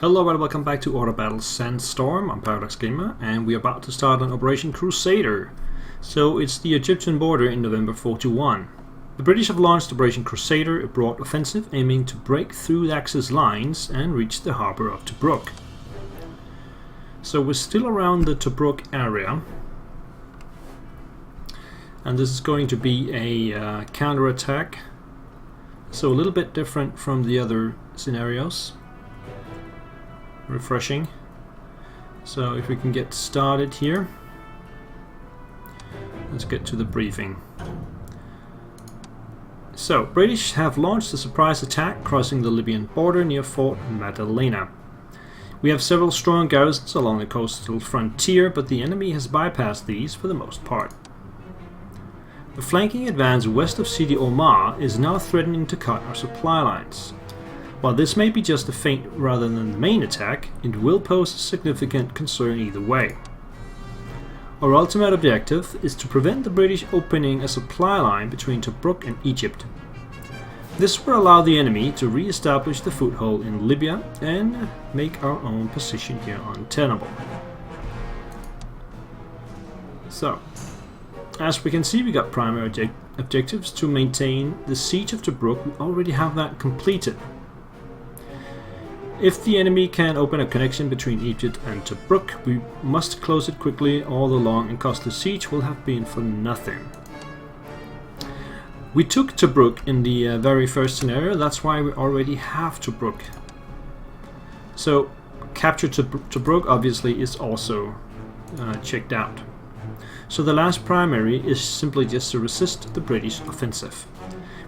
Hello and welcome back to Auto Battle Sandstorm. I'm Paradox Gamer and we're about to start on Operation Crusader. So it's the Egyptian border in November 41. The British have launched Operation Crusader, a broad offensive aiming to break through the Axis lines and reach the harbour of Tobruk. So we're still around the Tobruk area. And this is going to be a counter-attack. So a little bit different from the other scenarios. Refreshing. So if we can get started here, let's get to the briefing. So British have launched a surprise attack crossing the Libyan border near Fort Madalena. We have several strong garrisons along the coastal frontier, but the enemy has bypassed these for the most part. The flanking advance west of Sidi Omar is now threatening to cut our supply lines. While this may be just a feint rather than the main attack, it will pose a significant concern either way. Our ultimate objective is to prevent the British opening a supply line between Tobruk and Egypt. This will allow the enemy to re-establish the foothold in Libya and make our own position here untenable. So, as we can see, we got primary objectives to maintain the siege of Tobruk. We already have that completed. If the enemy can open a connection between Egypt and Tobruk, we must close it quickly, or the long and costly siege will have been for nothing. We took Tobruk in the very first scenario, that's why we already have Tobruk. So capture Tobruk obviously is also checked out. So the last primary is simply just to resist the British offensive.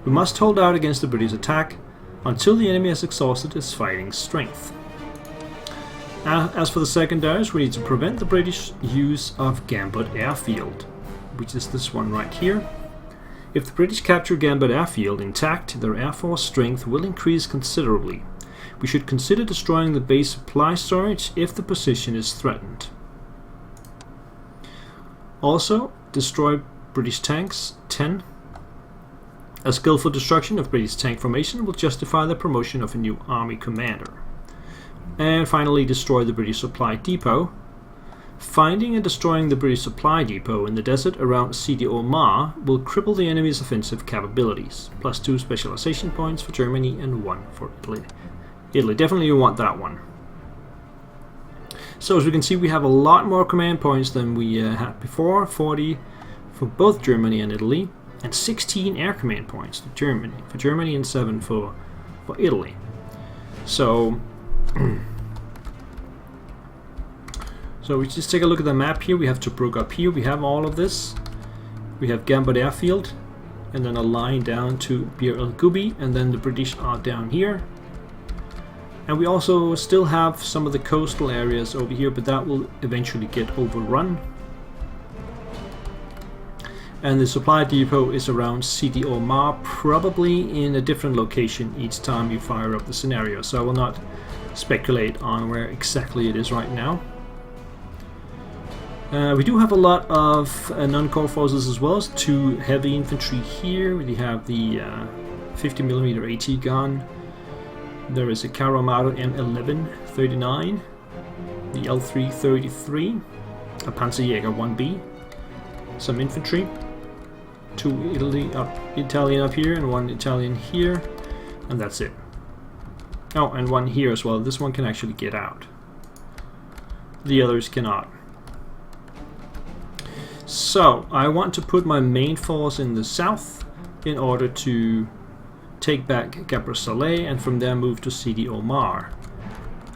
We must hold out against the British attack until the enemy has exhausted its fighting strength. As for the secondaries, we need to prevent the British use of Gambut Airfield, which is this one right here. If the British capture Gambut Airfield intact, their air force strength will increase considerably. We should consider destroying the base supply storage if the position is threatened. Also, destroy British tanks 10. A skillful destruction of British tank formation will justify the promotion of a new army commander. And finally, destroy the British supply depot. Finding and destroying the British supply depot in the desert around Sidi Omar will cripple the enemy's offensive capabilities. +2 specialization points for Germany and 1 for Italy. Definitely you want that one. So as we can see, we have a lot more command points than we had before. 40 for both Germany and Italy. And 16 air command points for Germany and 7 for Italy. So, so we just take a look at the map here. We have Tobruk up here. We have all of this. We have Gambut Airfield, and then a line down to Bir El Gubi, and then the British are down here. And we also still have some of the coastal areas over here, but that will eventually get overrun. And the supply depot is around Sidi Omar, probably in a different location each time you fire up the scenario. So I will not speculate on where exactly it is right now. We do have a lot of non-core forces as well. 2 heavy infantry here. We have the 50mm AT gun. There is a Caramaro M11 39, the L3 33, a Panzerjäger 1B, some infantry. 2 Italian up here and 1 Italian here, and that's it. Oh, and 1 here as well. This one can actually get out. The others cannot. So I want to put my main force in the south in order to take back Gabra Saleh and from there move to Sidi Omar.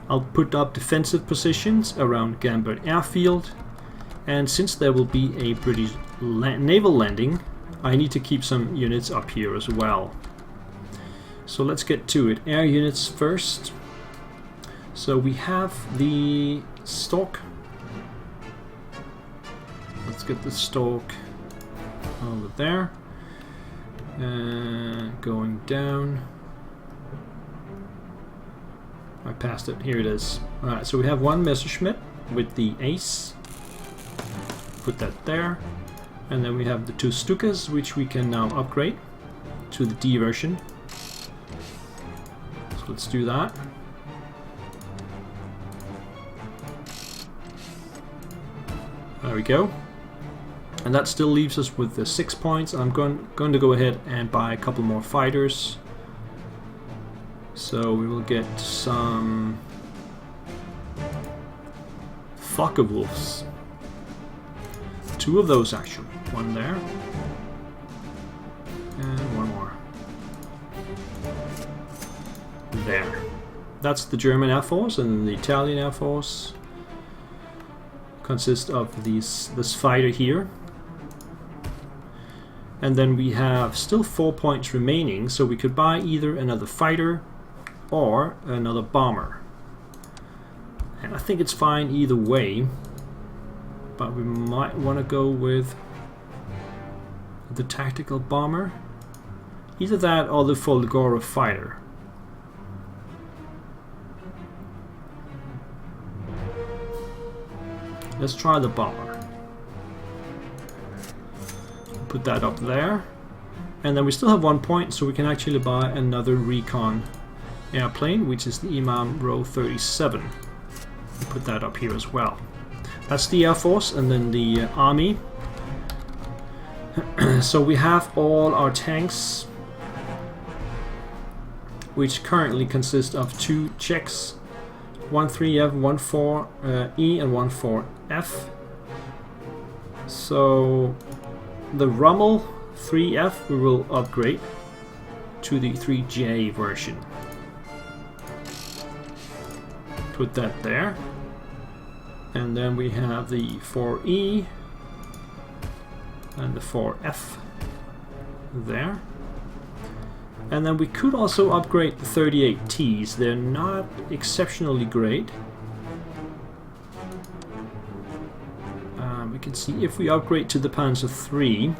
I'll put up defensive positions around Gambut Airfield, and since there will be a British naval landing, I need to keep some units up here as well. So let's get to it. Air units first. So we have the Stork. Let's get the Stork over there. Going down. I passed it. Here it is. Alright, so we have 1 Messerschmitt with the Ace. Put that there. And then we have the 2 Stukas, which we can now upgrade to the D version. So let's do that. There we go. And that still leaves us with the 6 points. I'm going to go ahead and buy a couple more fighters. So we will get some Focke-Wulfs. 2 of those actually. One there. And one more. There. That's the German Air Force, and the Italian Air Force consists of this fighter here. And then we have still 4 points remaining, so we could buy either another fighter or another bomber. And I think it's fine either way, but we might want to go with the tactical bomber. Either that or the Folgore fighter. Let's try the bomber. Put that up there. And then we still have 1 point, so we can actually buy another recon airplane, which is the Imam Row 37. Put that up here as well. That's the Air Force, and then the Army. So we have all our tanks, which currently consist of 2 Czechs, 1-3F, 1-4E, and 1-4F. So the Rommel 3F we will upgrade to the 3J version. Put that there. And then we have the 4E and the 4F there. And then we could also upgrade the 38Ts. They're not exceptionally great. We can see if we upgrade to the Panzer III,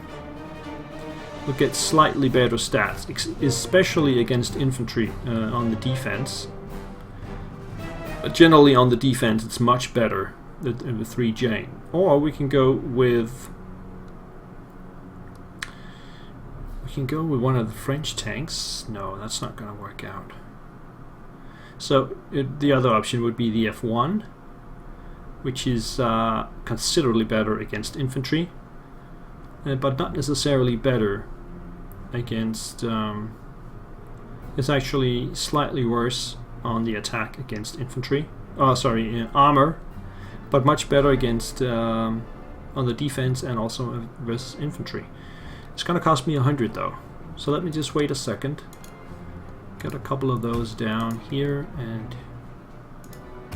we'll get slightly better stats, especially against infantry on the defense. But generally on the defense it's much better than the 3J. Or we can go with one of the French tanks. No, that's not going to work out. So the other option would be the F1, which is considerably better against infantry, but not necessarily better against... it's actually slightly worse on the attack against infantry. Oh, sorry, armor, but much better against on the defense and also versus infantry. It's going to cost me 100 though, so let me just wait a second. Get a couple of those down here and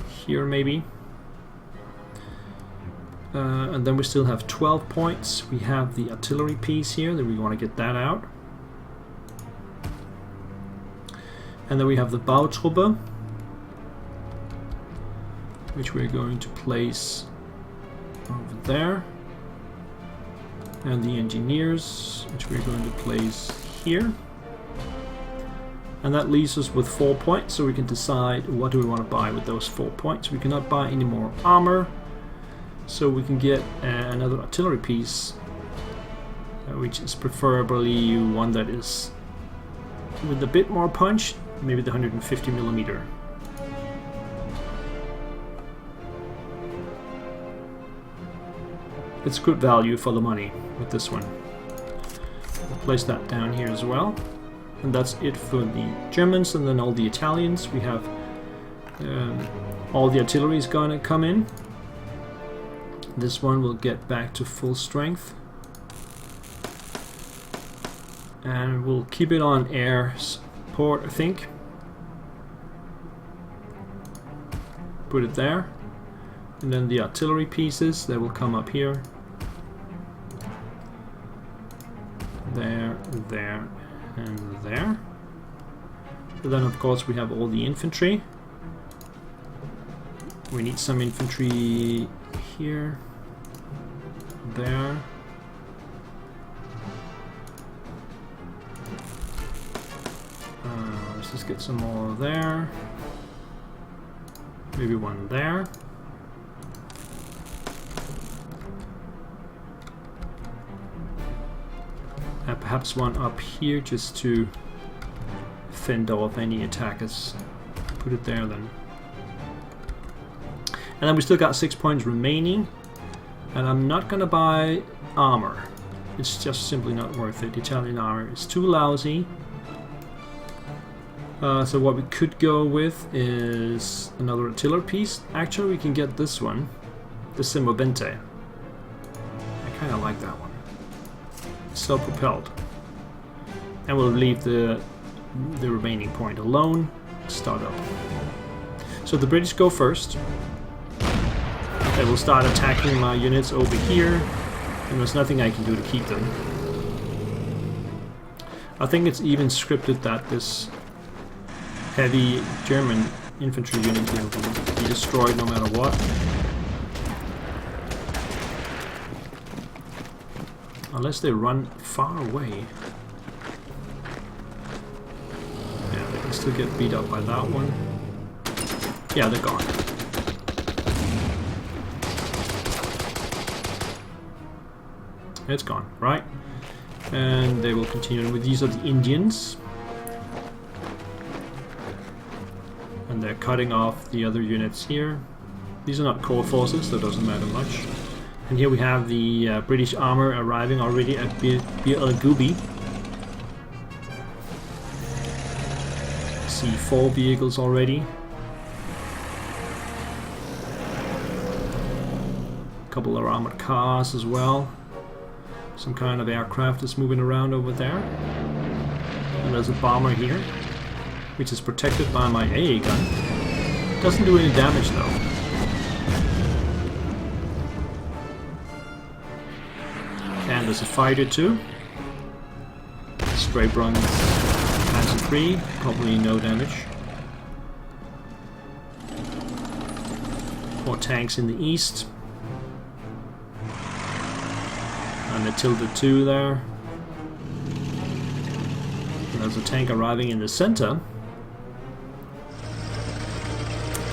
here maybe. And then we still have 12 points. We have the artillery piece here, that we want to get that out. And then we have the Bautruppe, which we're going to place over there. And the engineers, which we're going to place here. And that leaves us with 4 points, so we can decide what do we want to buy with those 4 points. We cannot buy any more armor, so we can get another artillery piece, which is preferably one that is with a bit more punch, maybe the 150mm. It's good value for the money with this one. We'll place that down here as well. And that's it for the Germans, and then all the Italians. We have all the artillery is going to come in. This one will get back to full strength. And we'll keep it on air support, I think. Put it there. And then the artillery pieces, they will come up here. There, there, and there. And then of course we have all the infantry. We need some infantry here, there. Let's just get some more there. Maybe one there. Perhaps one up here just to fend off any attackers. Put it there then. And then we still got 6 points remaining. And I'm not gonna buy armor. It's just simply not worth it. Italian armor is too lousy. So what we could go with is another artillery piece. Actually, we can get this one, the Semovente. I kind of like that one. Self-propelled. And we'll leave the remaining point alone. Start up. So the British go first. They will start attacking my units over here, and there's nothing I can do to keep them. I think it's even scripted that this heavy German infantry unit here will be destroyed no matter what. Unless they run far away. Yeah, they can still get beat up by that one. Yeah, they're gone. It's gone, right? And they will continue with these are the Indians. And they're cutting off the other units here. These are not core forces, so it doesn't matter much. And here we have the British armor arriving already at Bir El Gubi. See 4 vehicles already. A couple of armored cars as well. Some kind of aircraft is moving around over there. And there's a bomber here, which is protected by my AA gun. Doesn't do any damage though. And there's a fighter too. Spray bronze Panzer 3, probably no damage. 4 tanks in the east. And the Tilda 2 there. And there's a tank arriving in the center.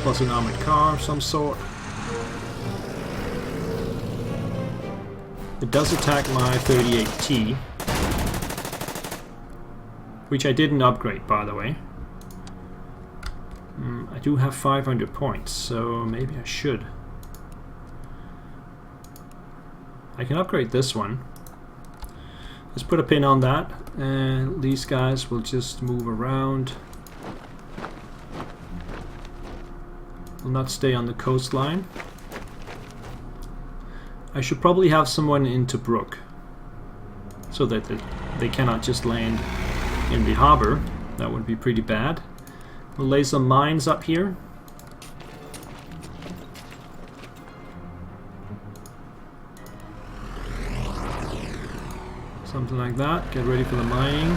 Plus an armored car of some sort. It does attack my 38T. Which I didn't upgrade, by the way. I do have 500 points, so maybe I should. I can upgrade this one. Let's put a pin on that, and these guys will just move around. Will not stay on the coastline. I should probably have someone in Tobruk, so that they cannot just land in the harbor. That would be pretty bad. We'll lay some mines up here. Something like that. Get ready for the mining.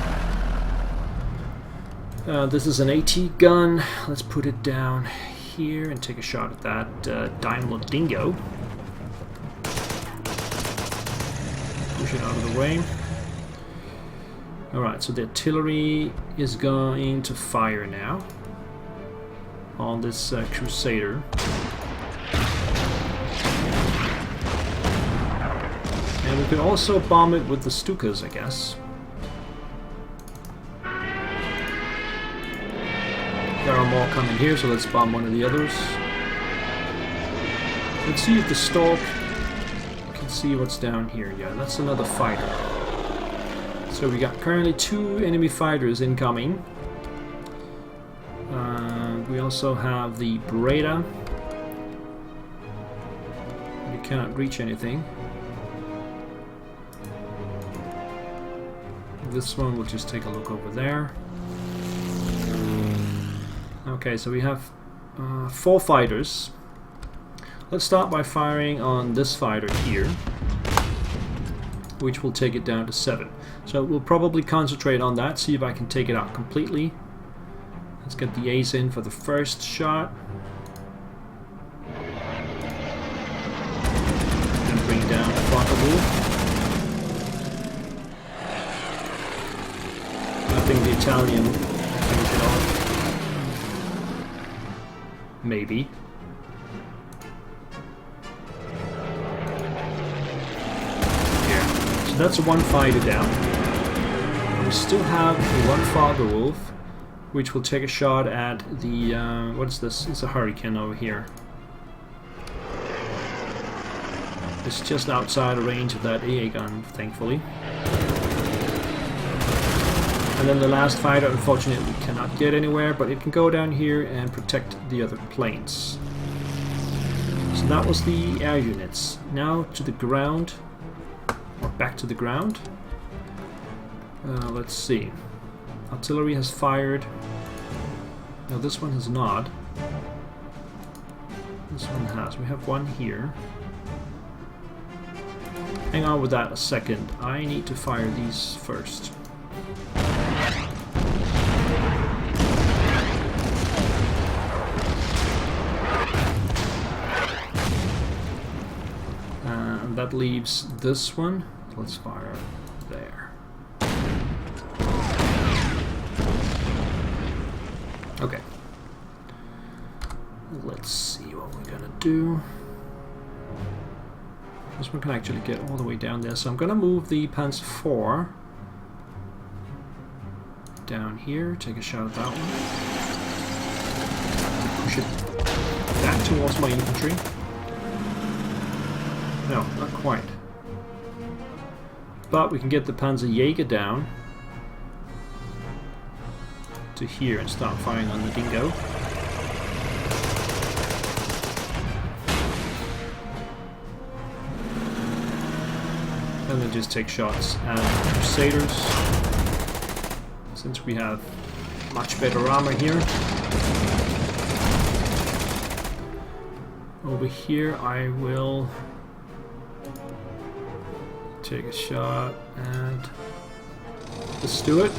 This is an AT gun. Let's put it down here and take a shot at that Daimler Dingo. Push it out of the way. Alright, so the artillery is going to fire now on this Crusader. And we can also bomb it with the Stukas, I guess. There are more coming here, so let's bomb one of the others. Let's see if the Stork can see what's down here. Yeah, that's another fighter. So we got currently 2 enemy fighters incoming. We also have the Beretta. We cannot reach anything. This one will just take a look over there. Okay, so we have 4 fighters. Let's start by firing on this fighter here, which will take it down to 7. So we'll probably concentrate on that, see if I can take it out completely. Let's get the ace in for the first shot. And bring down the Focke-Wulf. I think the Italian will finish it off. Maybe. Yeah. So that's 1 fighter down. We still have the 1 Focke-Wulf, which will take a shot at the what is this? It's a Hurricane over here. It's just outside the range of that AA gun, thankfully. And then the last fighter, unfortunately, cannot get anywhere, but it can go down here and protect the other planes. So that was the air units. Now to the ground, or back to the ground. Let's see. Artillery has fired. No, this one has not. This one has. We have one here. Hang on with that a second. I need to fire these first. And that leaves this one. Let's fire there. Okay. Let's see what we're gonna do. This one can actually get all the way down there, so I'm gonna move the Panzer IV down here, take a shot at that one. Push it back towards my infantry. No, not quite. But we can get the Panzerjäger down to here and start firing on the dingo. And then just take shots at the Crusaders, since we have much better armor here. Over here I will take a shot at the Stuart.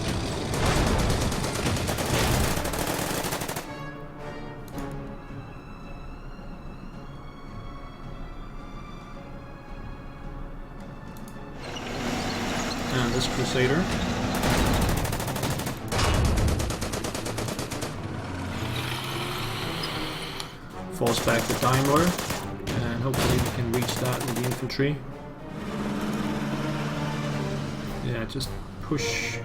And this Crusader. Falls back the Daimler, and hopefully we can reach that with the infantry. Yeah, just push.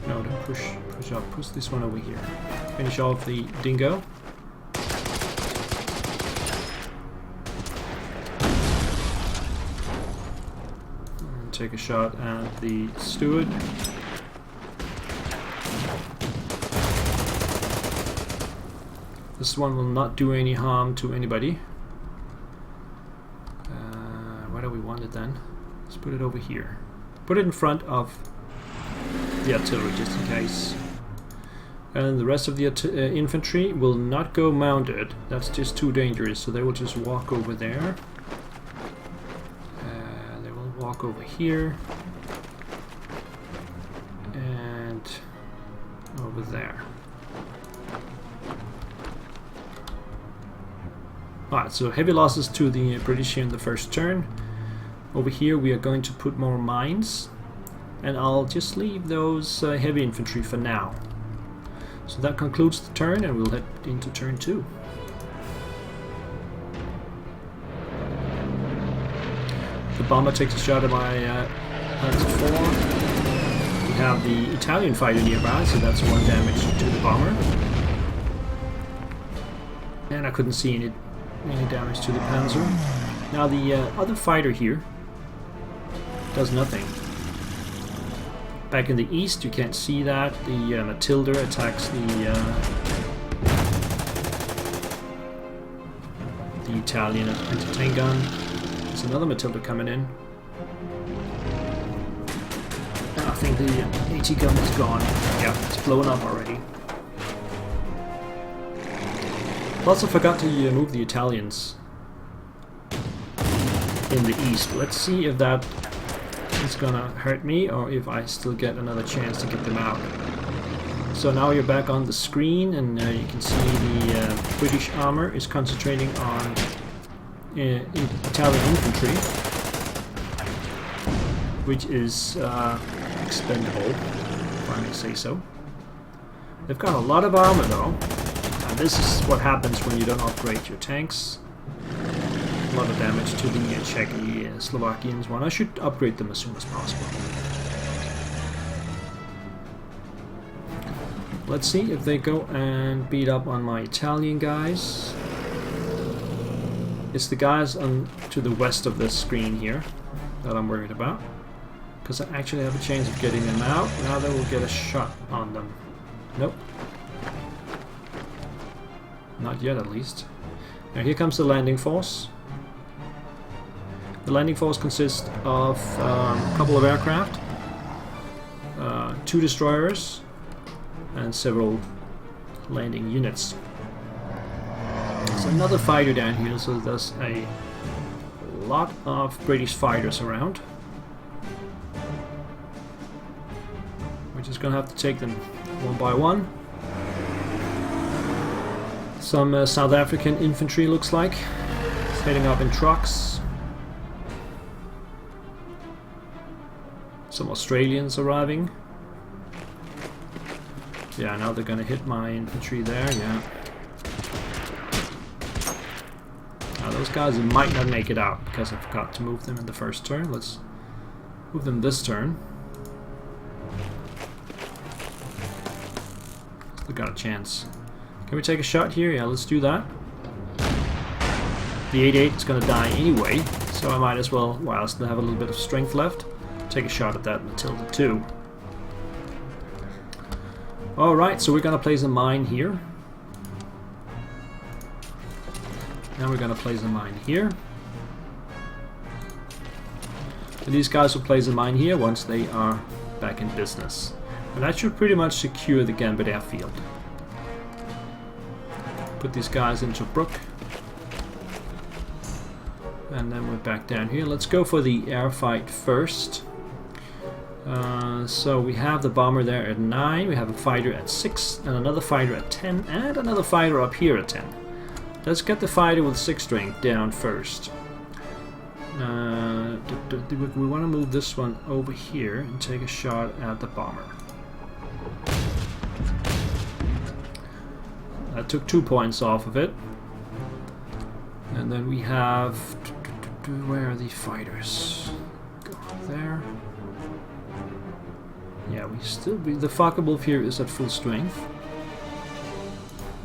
No, don't push up. Push this one over here. Finish off the dingo. And take a shot at the Stuart. This one will not do any harm to anybody. Where do we want it then? Let's put it over here. Put it in front of the artillery just in case. And the rest of the infantry will not go mounted. That's just too dangerous, so they will just walk over there. They will walk over here. And over there. Alright, so heavy losses to the British here in the first turn. Over here we are going to put more mines, and I'll just leave those heavy infantry for now. So that concludes the turn, and we'll head into turn 2. The bomber takes a shot at my Panzer IV. We have the Italian fighter nearby, so that's 1 damage to the bomber. And I couldn't see any damage to the Panzer. Now the other fighter here does nothing. Back in the east you can't see that. The Matilda attacks the Italian anti-tank gun. There's another Matilda coming in. And I think the AT gun is gone. Yeah, it's blown up already. Plus I forgot to move the Italians in the east. Let's see if that is gonna hurt me or if I still get another chance to get them out. So now you're back on the screen, and you can see the British armor is concentrating on Italian infantry, which is expendable, if I may say so. They've got a lot of armor though. This is what happens when you don't upgrade your tanks. A lot of damage to the Czechoslovakians one. I should upgrade them as soon as possible. Let's see if they go and beat up on my Italian guys. It's the guys on to the west of this screen here that I'm worried about. Because I actually have a chance of getting them out. Now they will get a shot on them. Nope. Not yet, at least. Now here comes the landing force. The landing force consists of a couple of aircraft, 2 destroyers, and several landing units. There's another fighter down here, so there's a lot of British fighters around. We're just gonna have to take them one by one. Some South African infantry looks like. It's heading up in trucks. Some Australians arriving. Yeah, now they're gonna hit my infantry there, yeah. Now those guys might not make it out because I forgot to move them in the first turn. Let's move them this turn. Still got a chance. Can we take a shot here? Yeah, let's do that. The 8-8 is gonna die anyway, so I might as well, while I still have a little bit of strength left, take a shot at that Matilda 2. Alright, so we're gonna place a mine here. Now we're gonna place a mine here. And these guys will place a mine here once they are back in business. And that should pretty much secure the Gambit airfield. Put these guys into Brook. And then we're back down here. Let's go for the air fight first. So we have the bomber there at 9, we have a fighter at 6, and another fighter at 10, and another fighter up here at 10. Let's get the fighter with 6 strength down first. We want to move this one over here and take a shot at the bomber. That took 2 points off of it. And then we have... where are the fighters? Go there. Yeah, we still... the Focke-Wulf here is at full strength.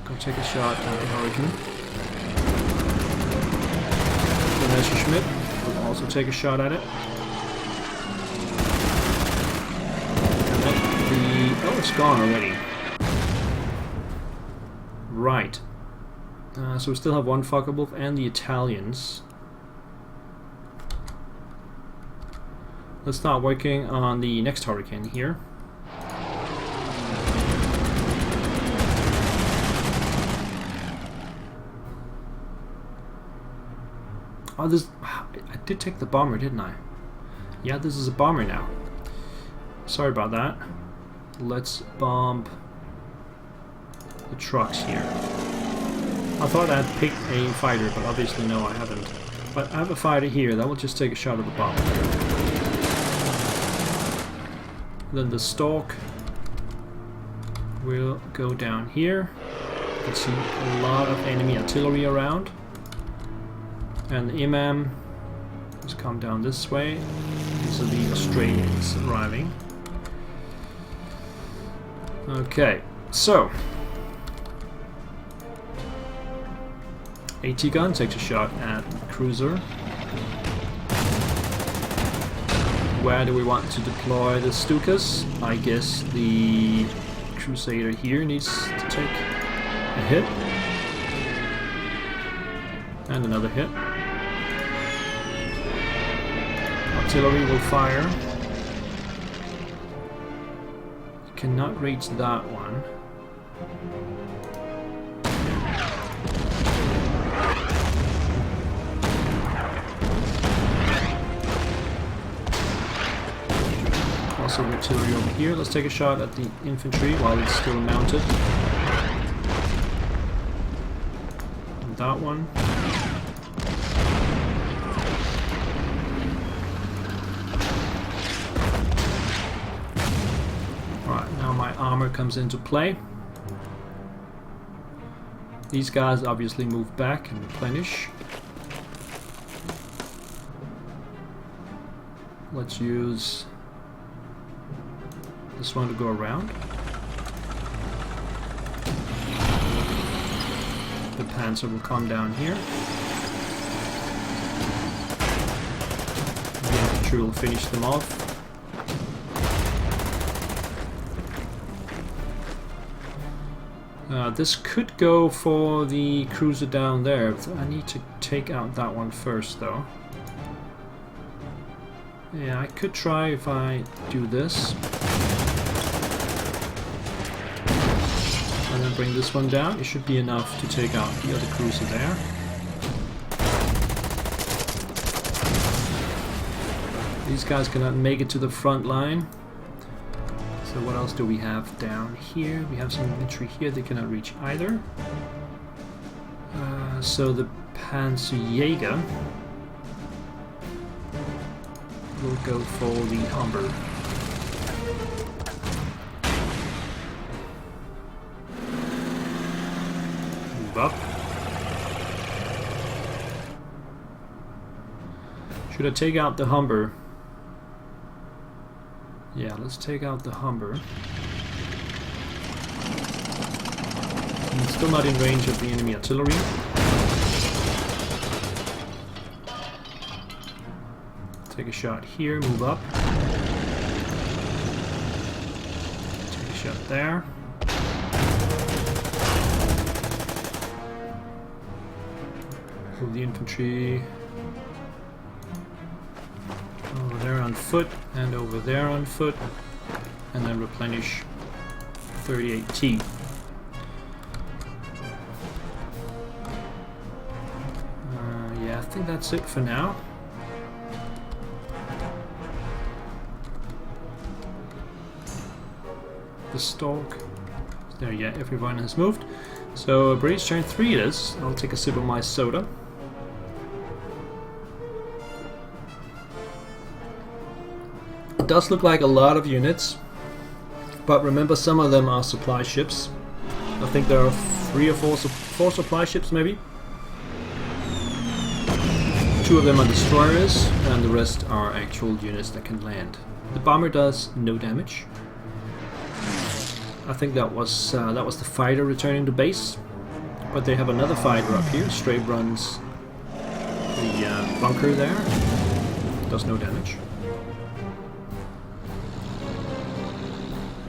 Go take a shot at the Origin. The Messerschmitt will also take a shot at it. And then the... oh, it's gone already. Right. So we still have one Focke-Wulf and the Italians. Let's start working on the next Hurricane here. Oh, this... I did take the bomber, didn't I? Yeah, this is a bomber now. Sorry about that. Let's bomb the trucks here. I thought I'd picked a fighter, but obviously no, I haven't. But I have a fighter here that will just take a shot at the bomber. Then the Stork will go down here. You can see a lot of enemy artillery around. And the Imam has come down this way. These are the Australians arriving. Okay, so AT gun takes a shot at Cruiser. Where do we want to deploy the Stukas? I guess the Crusader here needs to take a hit. And another hit. Artillery will fire. You cannot reach that one. Also artillery over here. Let's take a shot at the infantry while it's still mounted. And that one. Alright, now my armor comes into play. These guys obviously move back and replenish. Let's use this one to go around. The Panzer will come down here. infantry will finish them off. This could go for the cruiser down there. I need to take out that one first though. Yeah, I could try if I do this. And then bring this one down. It should be enough to take out the other cruiser there. These guys cannot make it to the front line. So what else do we have down here? We have some infantry here, they cannot reach either. So the Panzerjäger will go for the Humber. Move up. Should I take out the Humber? Yeah, let's take out the Humber. I'm still not in range of the enemy artillery. Take a shot here, move up. Take a shot there. Move the infantry over there on foot and over there on foot, and then replenish 38T. Yeah, I think that's it for now. The stalk. There, yeah, everyone has moved. So British turn 3 it is. I'll take a sip of my soda. It does look like a lot of units, but remember some of them are supply ships. I think there are 3 or 4 supply ships maybe. 2 of them are destroyers and the rest are actual units that can land. The bomber does no damage. I think that was the fighter returning to base, but they have another fighter up here. Straight runs the bunker there. Does no damage.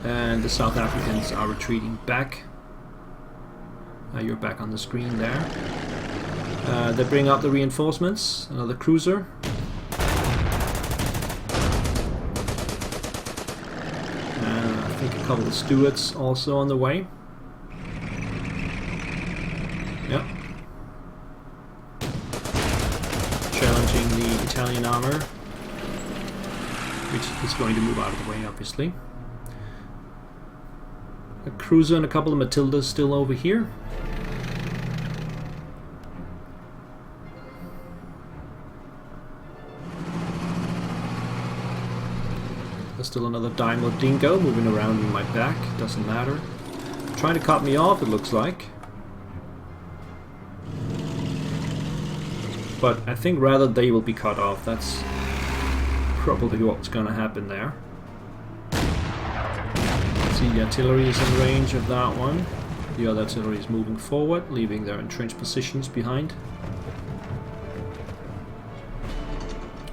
And the South Africans are retreating back. You're back on the screen there. They bring up the reinforcements. Another cruiser. I think a couple of Stuarts also on the way. Yep. Challenging the Italian armor, which is going to move out of the way, obviously. A cruiser and a couple of Matildas still over here. There's still another Daimler Dingo moving around in my back. Doesn't matter. Trying to cut me off, it looks like. But I think rather they will be cut off. That's probably what's going to happen there. See, the artillery is in range of that one. The other artillery is moving forward, leaving their entrenched positions behind.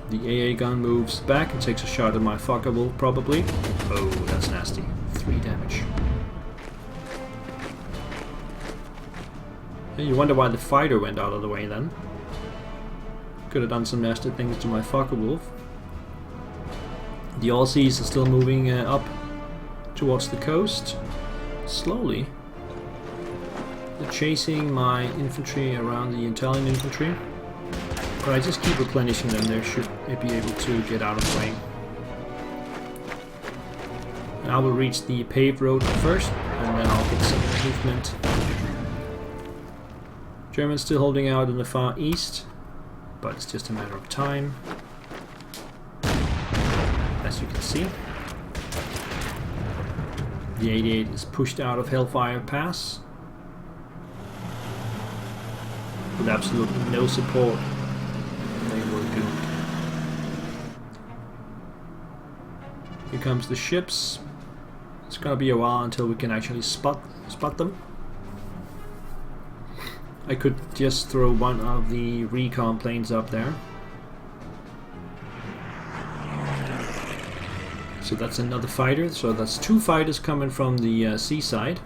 The AA gun moves back and takes a shot at my Focke-Wulf, probably. Oh, that's nasty. 3 damage. And you wonder why the fighter went out of the way then. Could have done some nasty things to my Focke-Wulf. The Aussies are still moving up towards the coast. Slowly. They're chasing my infantry around the Italian infantry. But I just keep replenishing them, they should be able to get out of the way. And I will reach the paved road first, and then I'll get some movement. Germans still holding out in the far east, but it's just a matter of time. As you can see. The 88 is pushed out of Hellfire Pass. With absolutely no support. They were doomed. Here comes the ships. It's gonna be a while until we can actually spot them. I could just throw one of the recon planes up there. So that's another fighter. So that's 2 fighters coming from the seaside.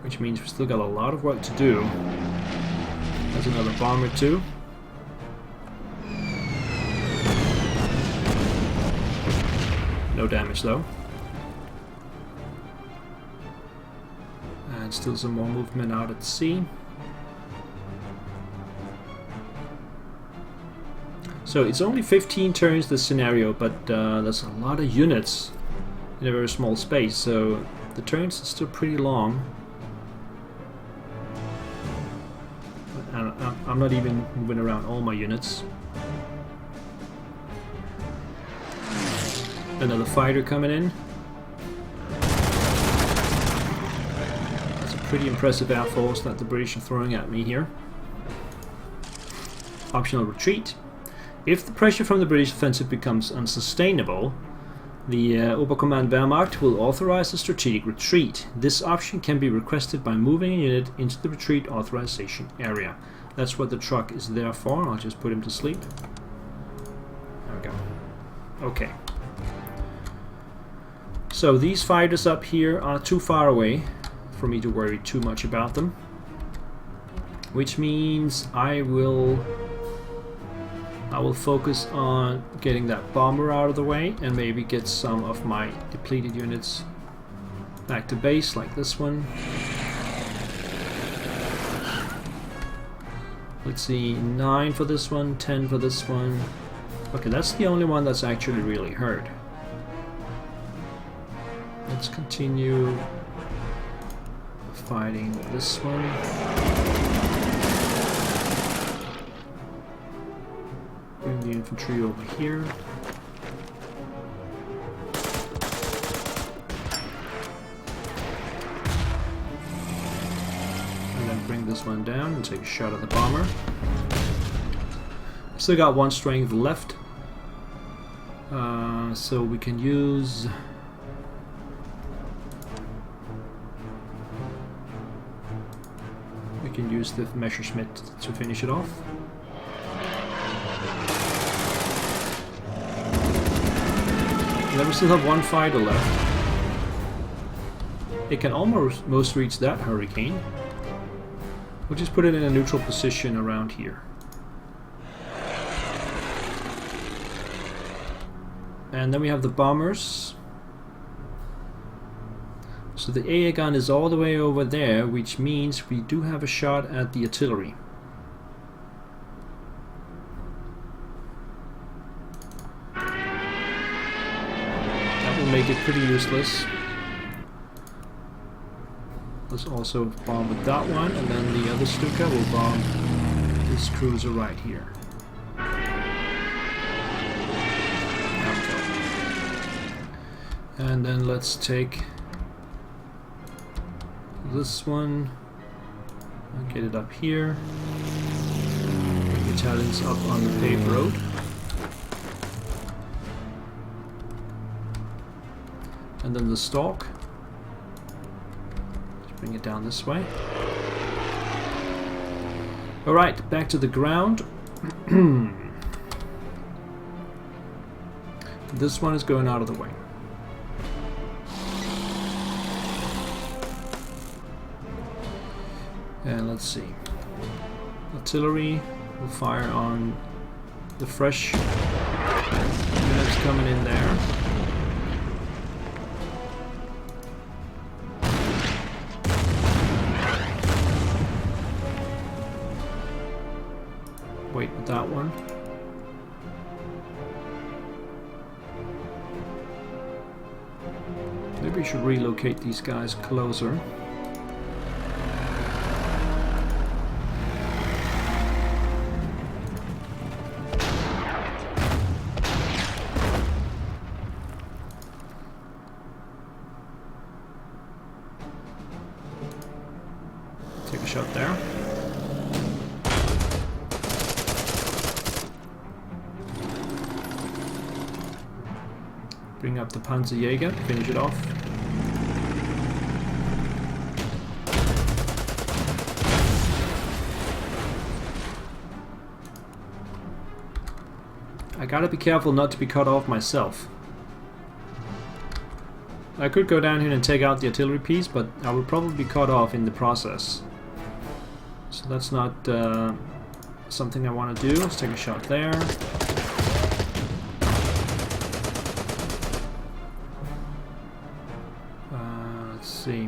Which means we still got a lot of work to do. There's another bomber too. No damage though. And still some more movement out at sea. So it's only 15 turns this scenario, but there's a lot of units in a very small space, so the turns are still pretty long. And I'm not even moving around all my units. Another fighter coming in. That's a pretty impressive air force that the British are throwing at me here. Optional retreat. If the pressure from the British offensive becomes unsustainable, the Oberkommand Wehrmacht will authorize a strategic retreat. This option can be requested by moving a unit into the retreat authorization area. That's what the truck is there for. I'll just put him to sleep. There we go. Okay. So these fighters up here are too far away for me to worry too much about them. Which means I will focus on getting that bomber out of the way and maybe get some of my depleted units back to base, like this one. Let's see, 9 for this one, 10 for this one. Okay, that's the only one that's actually really hurt. Let's continue fighting this one. Bring the infantry over here. And then bring this one down and take a shot at the bomber. Still got 1 strength left. So we can use... the Messerschmitt to finish it off. And then we still have 1 fighter left. It can almost reach that hurricane. We'll just put it in a neutral position around here. And then we have the bombers. So the AA gun is all the way over there, which means we do have a shot at the artillery. That will make it pretty useless. Let's also bomb with that one, and then the other Stuka will bomb this cruiser right here. And then let's take this one and get it up here. Bring the Italians up on the paved road. And then the stalk. Let's bring it down this way. Alright, back to the ground. This one is going out of the way. And let's see. Artillery will fire on the fresh units coming in there. Wait with that one. Maybe we should relocate these guys closer. Take a shot there. Bring up the Panzerjäger, finish it off. I gotta be careful not to be cut off myself. I could go down here and take out the artillery piece, but I will probably be cut off in the process. So that's not something I want to do. Let's take a shot there. Let's see.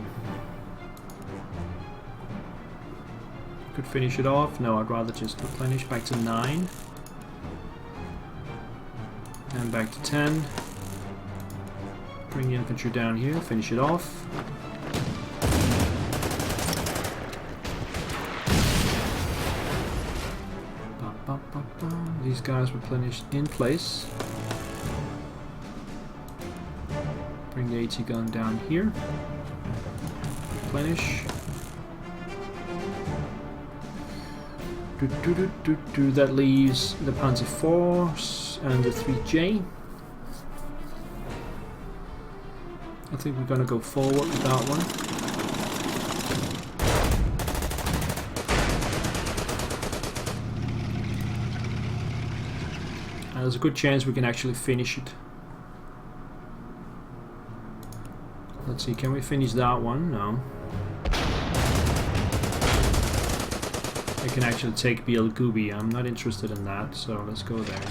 Could finish it off. No, I'd rather just replenish back to 9. And back to 10. Bring the infantry down here, finish it off. These guys replenished in place. Bring the AT gun down here. Replenish. That leaves the Panzer Force and the 3J. I think we're gonna go forward with that one. There's a good chance we can actually finish it. Let's see, can we finish that one? No. I can actually take Bielgubi. I'm not interested in that, so let's go there.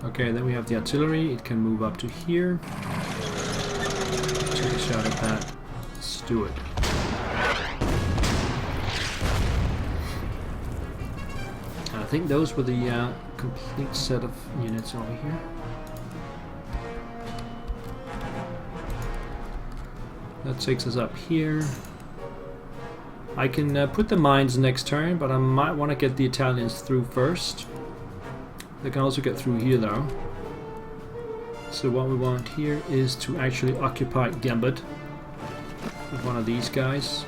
Okay, then we have the artillery. It can move up to here. Take a shot at that. Let's do it. I think those were the complete set of units over here. That takes us up here. I can put the mines next turn, but I might want to get the Italians through first. They can also get through here though. So what we want here is to actually occupy Gambit with one of these guys.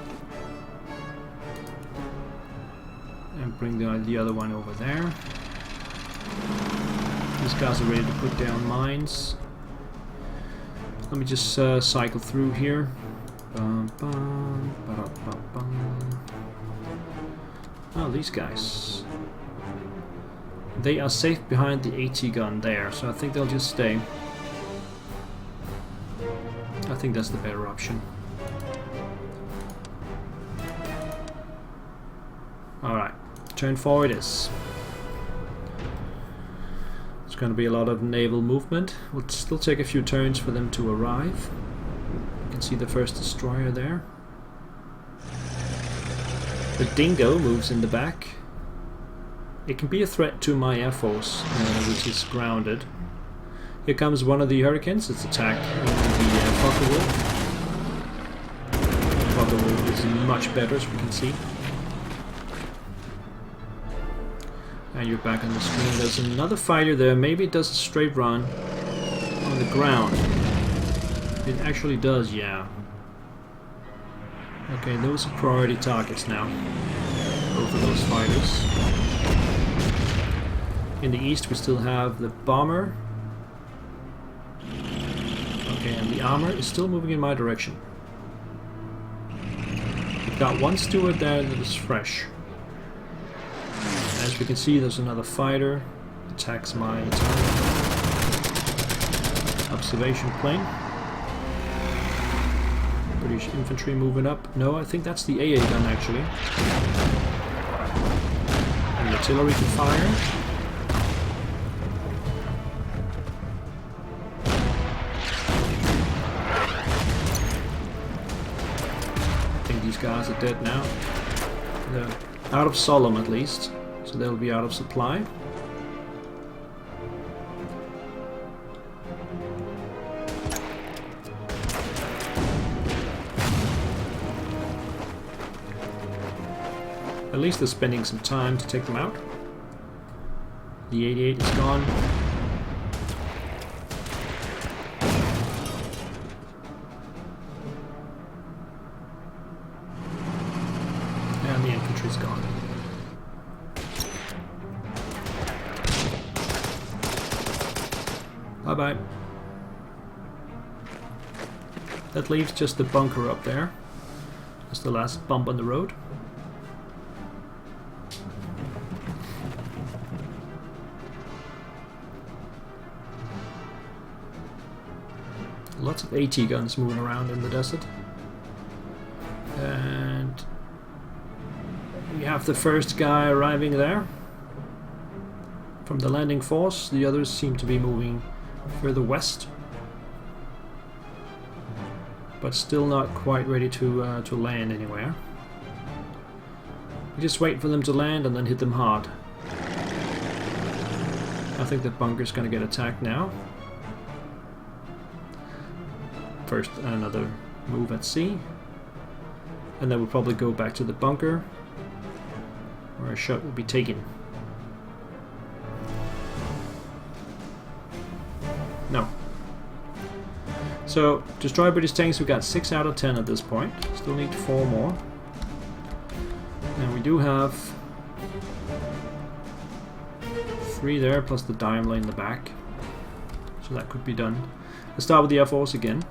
And bring the other one over there. These guys are ready to put down mines. Let me just cycle through here. Oh, these guys. They are safe behind the AT gun there, so I think they'll just stay. I think that's the better option. Alright, turn 4 it is. It's going to be a lot of naval movement. We'll still take a few turns for them to arrive. You can see the first destroyer there. The Dingo moves in the back. It can be a threat to my air force, which is grounded. Here comes one of the Hurricanes. It's attacked the Focke-Wulf. Focke-Wulf is much better, as we can see. And you're back on the screen. There's another fighter there. Maybe it does a straight run on the ground. It actually does, yeah. Okay, those are priority targets now. Both of those fighters. In the east we still have the bomber. Okay, and the armor is still moving in my direction. We've got one steward there that is fresh. As we can see, there's another fighter. Attacks my observation plane. British infantry moving up. No, I think that's the AA gun actually. And the artillery can fire. These guys are dead now. They're out of solemn at least, so they'll be out of supply. At least they're spending some time to take them out. The 88 is gone. And the infantry's gone. Bye-bye. That leaves just the bunker up there. That's the last bump on the road. Lots of AT guns moving around in the desert. And we have the first guy arriving there from the landing force. The others seem to be moving further west, but still not quite ready to land anywhere. We just wait for them to land and then hit them hard. I think the bunker's gonna get attacked now. First another move at sea, and then we'll probably go back to the bunker where a shot will be taken. No. So, destroy British tanks, we got 6 out of 10 at this point. Still need 4 more. And we do have 3 there, plus the Daimler in the back. So that could be done. Let's start with the Air Force again.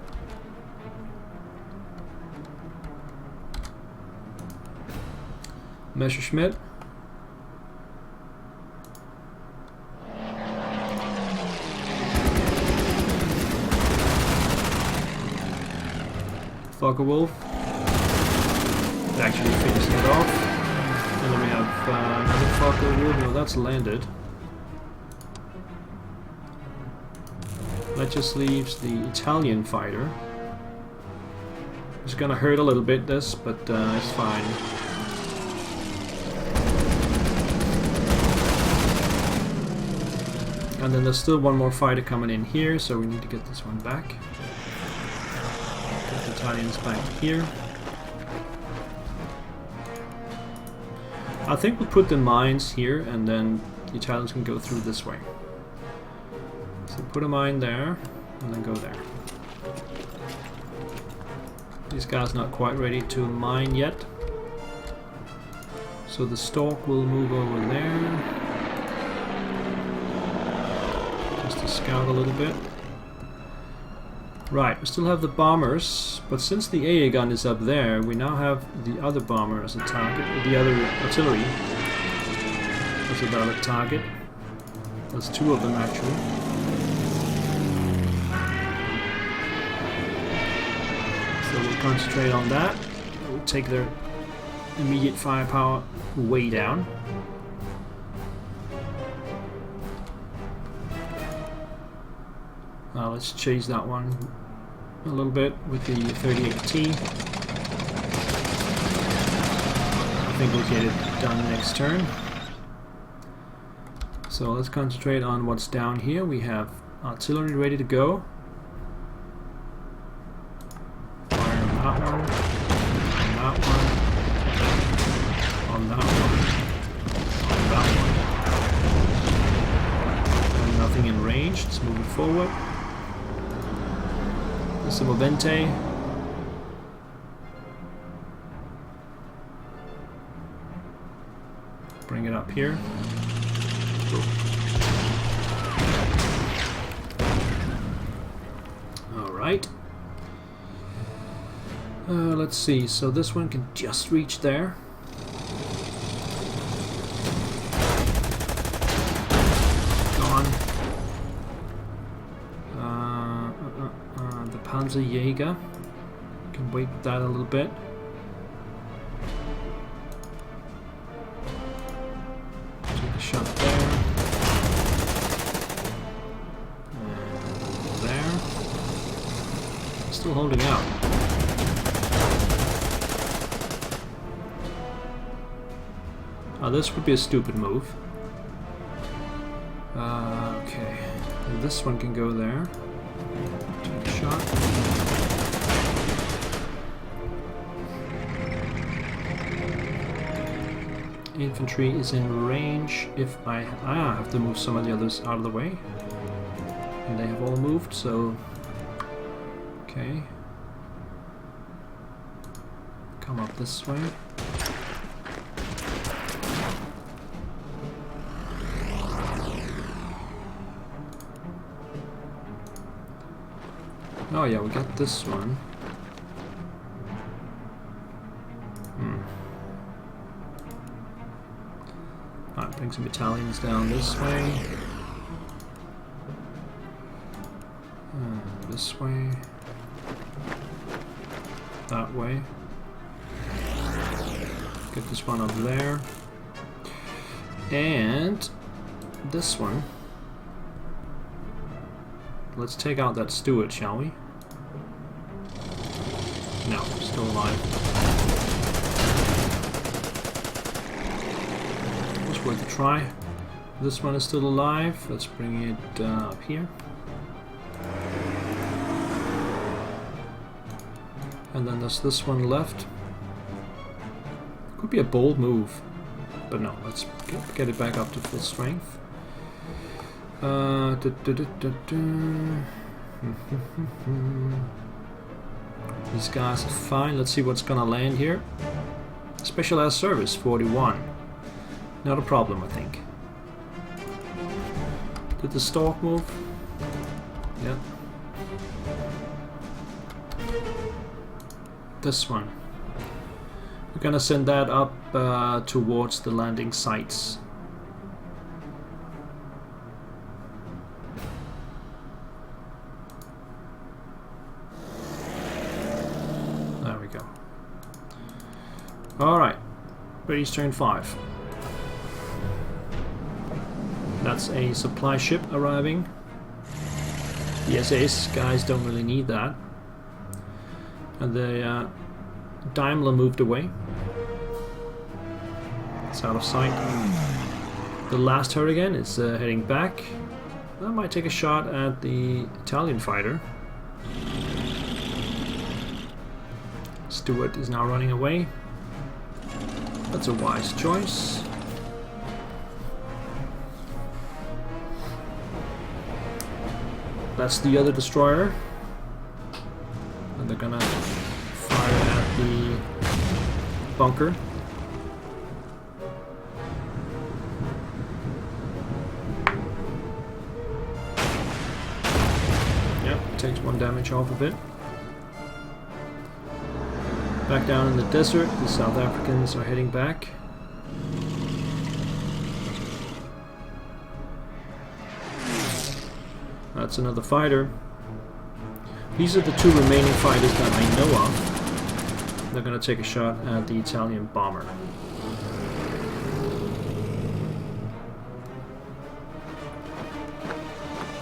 Messerschmitt. Focke-Wulf. Actually finishing it off. And then we have another Focke-Wulf. No, that's landed. That just leaves the Italian fighter. It's gonna hurt a little bit, this, but it's fine. And then there's still one more fighter coming in here, so we need to get this one back. Get the Italians back here. I think we'll put the mines here, and then the Italians can go through this way. So put a mine there, and then go there. These guys not quite ready to mine yet. So the Stork will move over there. To scout a little bit. Right, we still have the bombers, but since the AA gun is up there, we now have the other bomber as a target, the other artillery as a valid target. There's 2 of them actually. So we'll concentrate on that. We'll take their immediate firepower way down. Let's chase that one a little bit with the 38T. I think we'll get it done next turn. So let's concentrate on what's down here. We have artillery ready to go. Fire on that one, on that one, on that one, on that one. And nothing in range, let's move it forward. Some Movente. Bring it up here. Alright. Let's see, so this one can just reach there. Panzerjäger. Can wait that a little bit. Take a shot there. And there. Still holding out. Oh, this would be a stupid move. Okay. And this one can go there. Take a shot. Infantry is in range if I have to move some of the others out of the way. And they have all moved, so okay. Come up this way. Oh yeah, we got this one. bring some Italians down this way. This way. That way. Get this one up there. And this one. Let's take out that steward, shall we? No, still alive. It's worth a try. This one is still alive. Let's bring it up here. And then there's this one left. Could be a bold move, but no, let's get it back up to full strength. These guys are fine. Let's see what's gonna land here. Specialized service 41. Not a problem, I think. Did the stork move? Yep. This one. We're gonna send that up towards the landing sites. There we go. Alright. British turn 5. That's a supply ship arriving. The SAS guys don't really need that. And the Daimler moved away. It's out of sight. The last turret again is heading back. That might take a shot at the Italian fighter. Stewart is now running away. That's a wise choice. That's the other destroyer. And they're gonna fire at the bunker. Yep, takes 1 damage off of it. Back down in the desert, the South Africans are heading back. That's another fighter. These are the 2 remaining fighters that I know of. They're going to take a shot at the Italian bomber.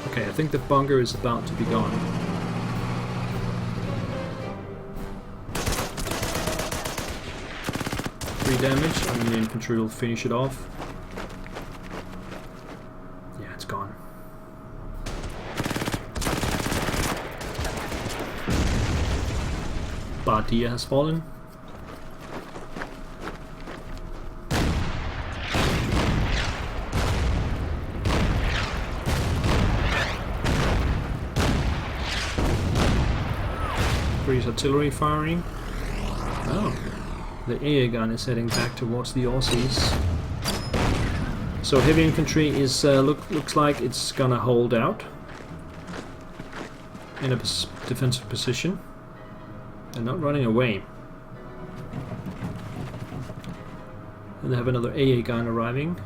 Okay, I think the bunker is about to be gone. Damage, and the infantry will finish it off. Yeah, it's gone. Badia has fallen. British artillery firing. Oh. The AA gun is heading back towards the Aussies. So heavy infantry is looks like it's gonna hold out in a defensive position. They're not running away. And they have another AA gun arriving.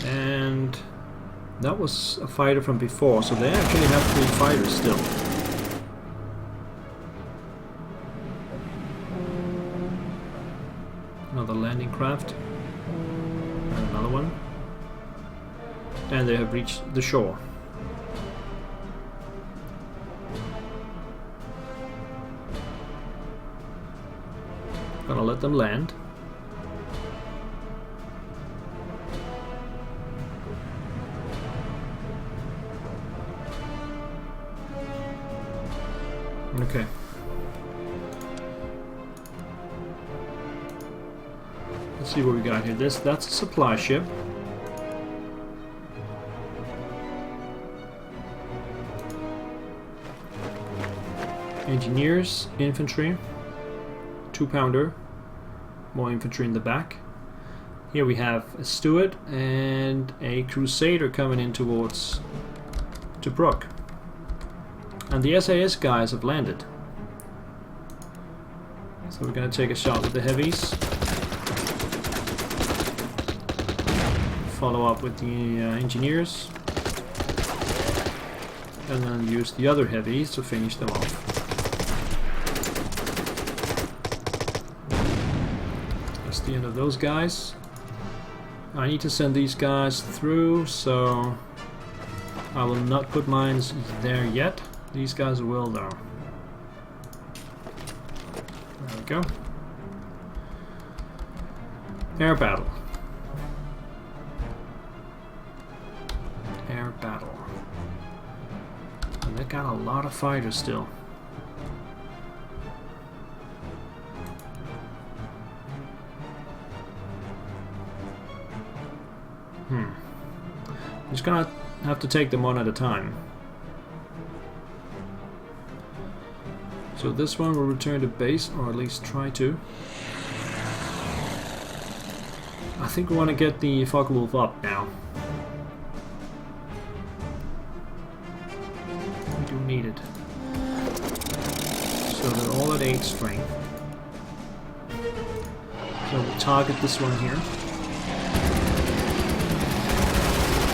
And that was a fighter from before, so they actually have 3 fighters still. Another landing craft, and another one, and they have reached the shore. Gonna let them land. Okay. Let's see what we got here. That's a supply ship. Engineers, infantry, 2-pounder, more infantry in the back. Here we have a Stuart and a Crusader coming in towards Tobruk. And the SAS guys have landed. So we're going to take a shot with the heavies. follow up with the engineers. And then use the other heavies to finish them off. That's the end of those guys. I need to send these guys through, so I will not put mines there yet. These guys will though. There we go. Air battle. Air battle. And they got a lot of fighters still. I'm just gonna have to take them one at a time. So this one will return to base, or at least try to. I think we want to get the Focke-Wulf up now. We do need it. So they're all at 8 strength. So we'll target this one here.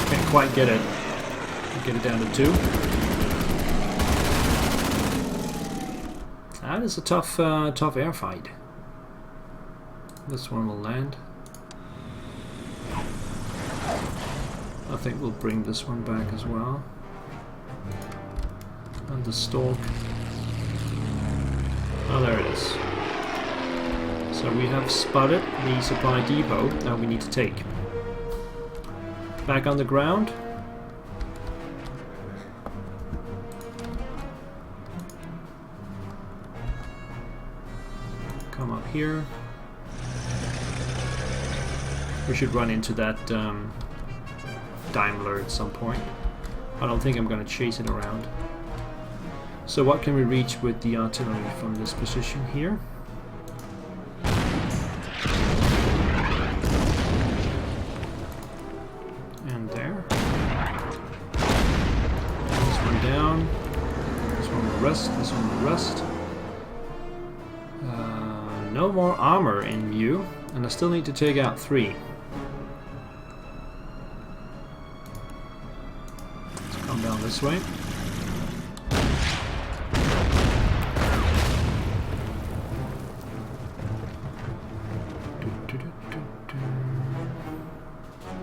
Can't quite get it. Get it down to 2. That is a tough air fight. This one will land. I think we'll bring this one back as well. And the stalk. Oh, there it is. So we have spotted the supply depot that we need to take. Back on the ground. Come up here. We should run into that Daimler at some point. I don't think I'm going to chase it around. So what can we reach with the artillery from this position here? And there. This one down. This one will rest. This one will rest. No more armor in view, and I still need to take out 3. Let's come down this way.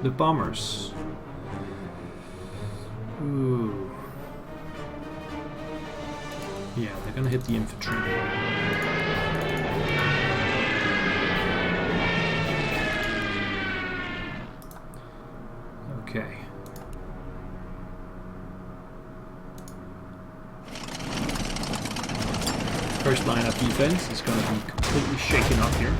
The bombers. Ooh. Yeah, they're gonna hit the infantry. Okay. First line of defense is going to be completely shaken up here.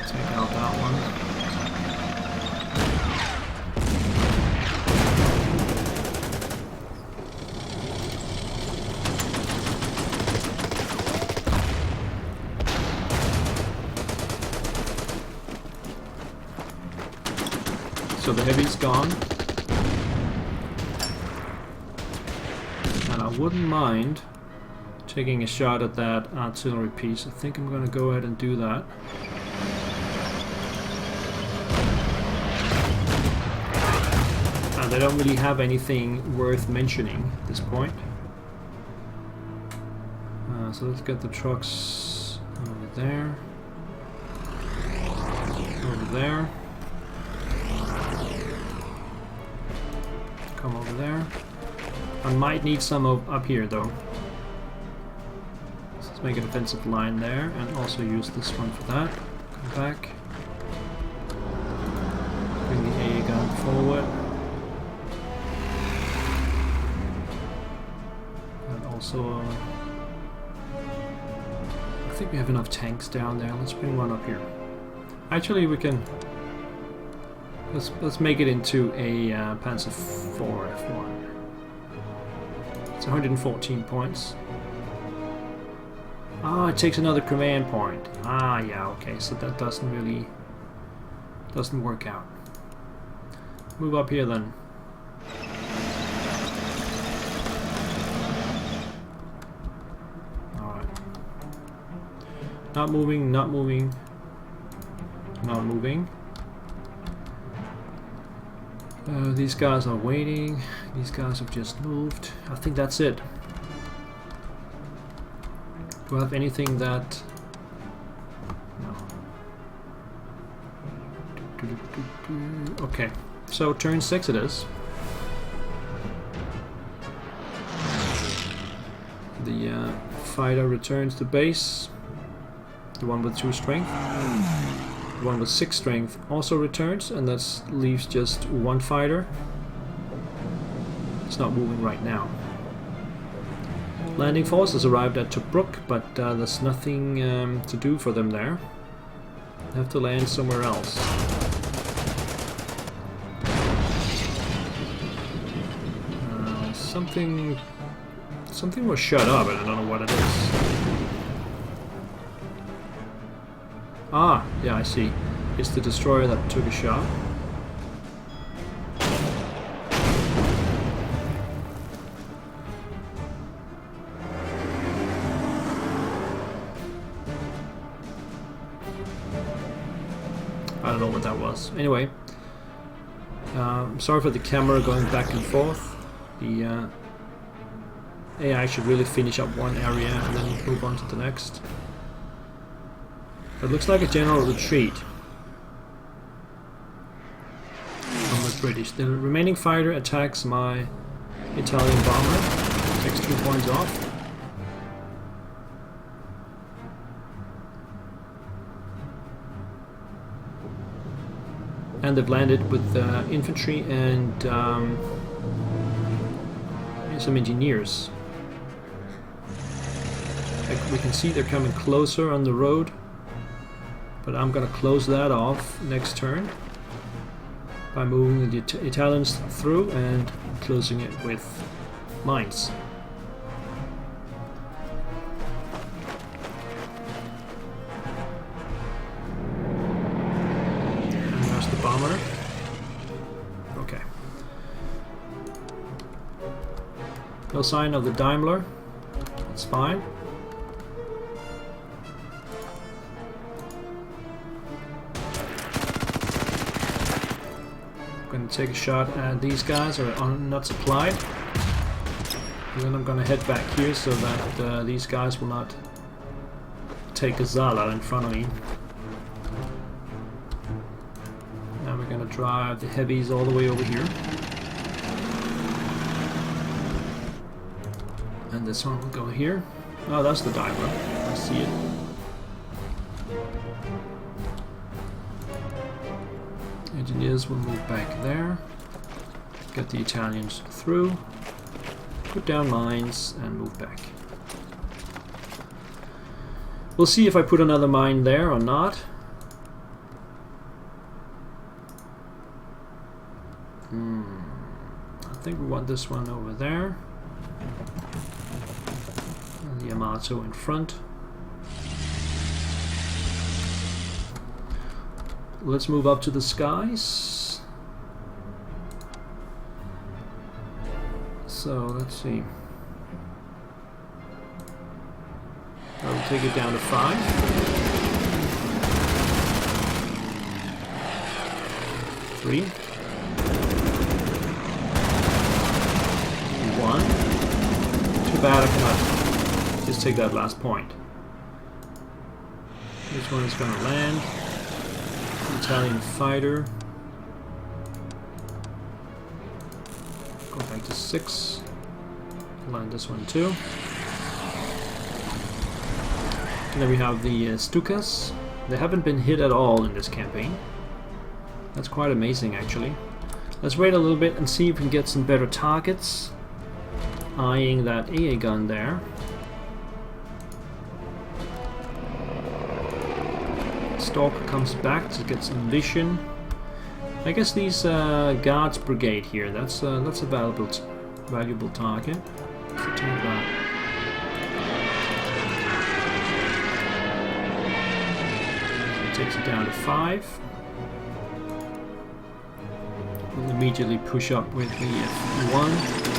Take out that one. So the heavy's gone. And I wouldn't mind taking a shot at that artillery piece. I think I'm going to go ahead and do that. They don't really have anything worth mentioning at this point. So let's get the trucks over there. Over there. Come over there. I might need some up here though. So let's make a defensive line there and also use this one for that. Come back. Bring the AA gun forward. And also I think we have enough tanks down there. Let's bring one up here. Actually we can let's make it into a Panzer IV F1. It's 114 points. Ah, it takes another command point. Ah, yeah, okay, so that doesn't work out. Move up here then. Alright. Not moving, not moving. not moving. These guys are waiting. These guys have just moved. I think that's it. Do I have anything that... No. Okay, so turn 6 it is. The fighter returns to base. The one with 2 strength. The one with 6 strength also returns, and that leaves just 1 fighter. It's not moving right now. Landing force has arrived at Tobruk, but there's nothing to do for them there. They have to land somewhere else. Something was shut up, and I don't know what it is. Ah, yeah, I see. It's the destroyer that took a shot. I don't know what that was. Anyway, sorry for the camera going back and forth. The AI should really finish up one area and then move on to the next. It looks like a general retreat from the British. The remaining fighter attacks my Italian bomber, takes 2 points off. And they've landed with infantry and some engineers. We can see they're coming closer on the road, but I'm gonna close that off next turn by moving the Italians through and closing it with mines. And there's the bomber. Okay. No sign of the Daimler. That's fine. Going to take a shot at these guys are not supplied. And then I'm going to head back here so that these guys will not take a Zala in front of me. Now we're going to drive the heavies all the way over here. And this one will go here. Oh, that's the Daimler. I see it. Engineers will move back there. Get the Italians through. Put down mines and move back. We'll see if I put another mine there or not. I think we want this one over there. And the Yamato in front. Let's move up to the skies. So let's see. I'll take it down to 5. 3. 1. Too bad I cannot just take that last point. This one is going to land. Italian fighter. Go back to 6. Land this one too. And then we have the Stukas. They haven't been hit at all in this campaign. That's quite amazing actually. Let's wait a little bit and see if we can get some better targets. Eyeing that AA gun there. Stalker comes back to get some vision. I guess these guards brigade here. That's a valuable target. So take that. It takes it down to 5. We'll immediately push up with the F1.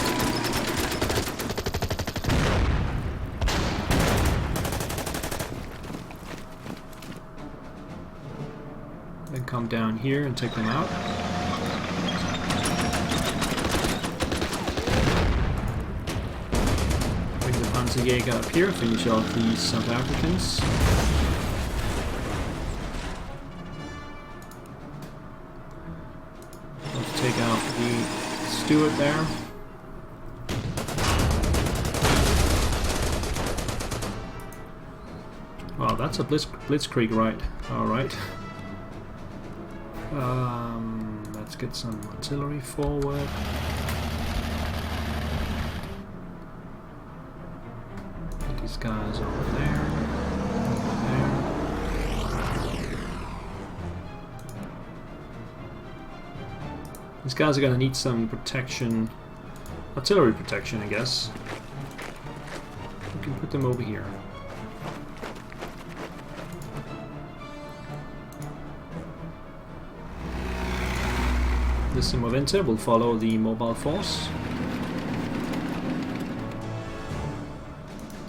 Then come down here and take them out. Bring the Panzerjäger up here, finish off these South Africans. Let's take out the steward there. Wow, that's a blitzkrieg, right? Alright. Let's get some artillery forward. Put these guys over there. These guys are gonna need some protection, artillery protection, I guess. We can put them over here. This Movinter will follow the mobile force.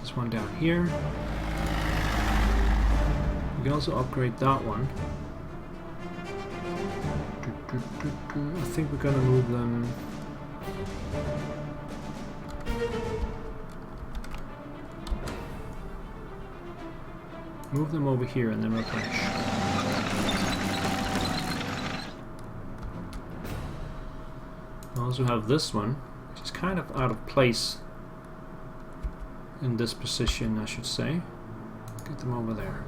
This one down here. We can also upgrade that one. I think we're gonna move them. Move them over here and then replenish. I also have this one, which is kind of out of place in this position, I should say. Get them over there.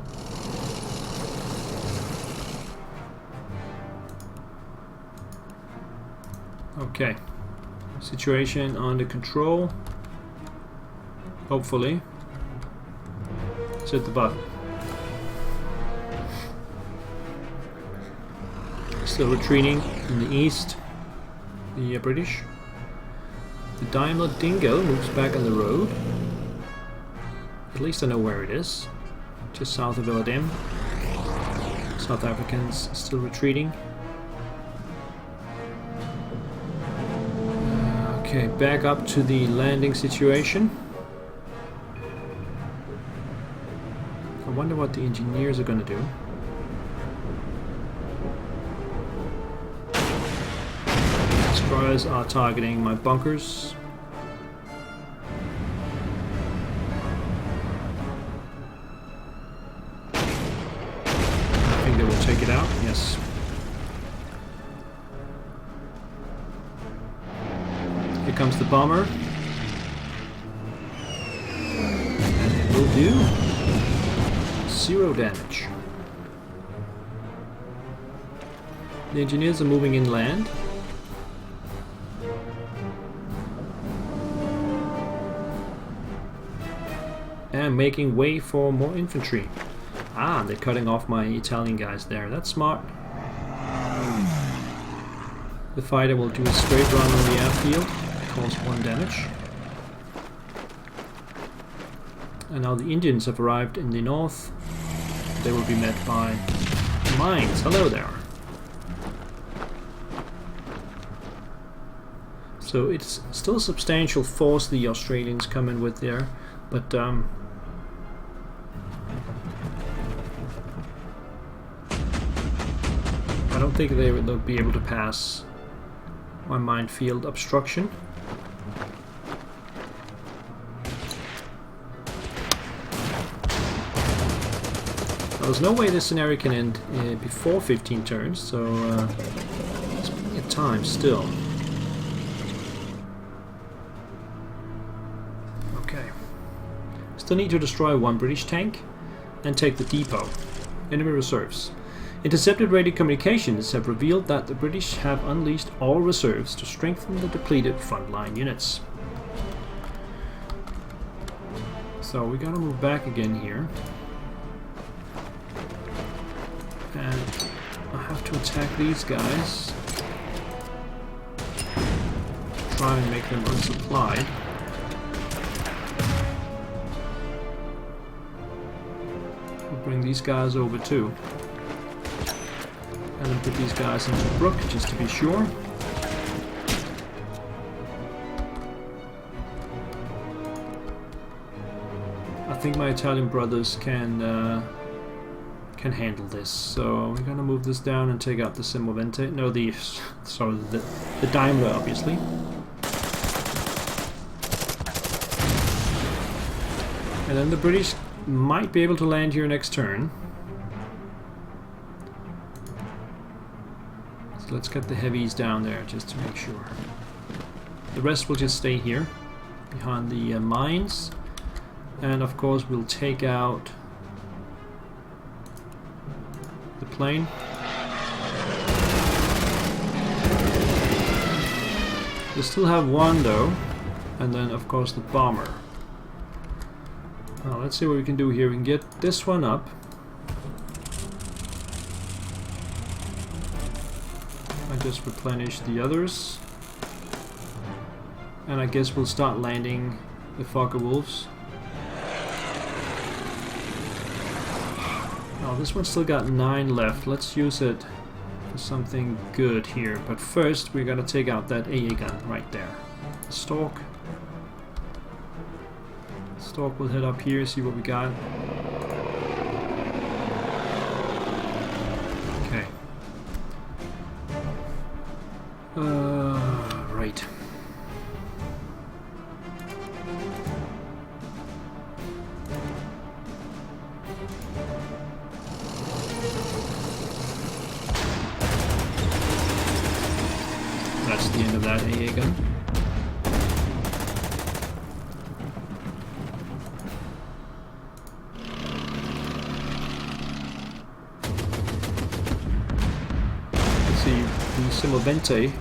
Okay, situation under control. Hopefully. Let's hit the button. Still retreating in the east. The British. The Daimler Dingo moves back on the road. At least I know where it is. Just south of Iladim. South Africans still retreating. Okay, back up to the landing situation. I wonder what the engineers are going to do. Destroyers are targeting my bunkers. I think they will take it out, yes. Here comes the bomber. And it will do 0 damage. The engineers are moving inland. And making way for more infantry. Ah, they're cutting off my Italian guys there. That's smart. The fighter will do a straight run on the airfield. Cause 1 damage. And now the Indians have arrived in the north. They will be met by mines. Hello there. So it's still a substantial force the Australians come in with there, but I don't think they will be able to pass my minefield obstruction. There's no way this scenario can end before 15 turns, so it's plenty of time still. Okay. Still need to destroy 1 British tank and take the depot. Enemy reserves. Intercepted radio communications have revealed that the British have unleashed all reserves to strengthen the depleted frontline units. So we gotta move back again here. And I have to attack these guys. Try and make them unsupplied. We'll bring these guys over too. And then put these guys into the brook just to be sure. I think my Italian brothers can can handle this. So we're gonna move this down and take out the Semovente. No, the sorry, the Daimler, obviously. And then the British might be able to land here next turn. So let's get the heavies down there just to make sure. The rest will just stay here behind the mines. And of course we'll take out the plane. We still have one though, and then of course the bomber. Now let's see what we can do here. We can get this one up. I just replenish the others. And I guess we'll start landing the Fokker Wolves. Oh, this one's still got 9 left. Let's use it for something good here. But first, we're gonna take out that AA gun right there. Stork. Stork will head up here, see what we got. Okay. Right. That's the end of that AA gun. Let's see, the Semovente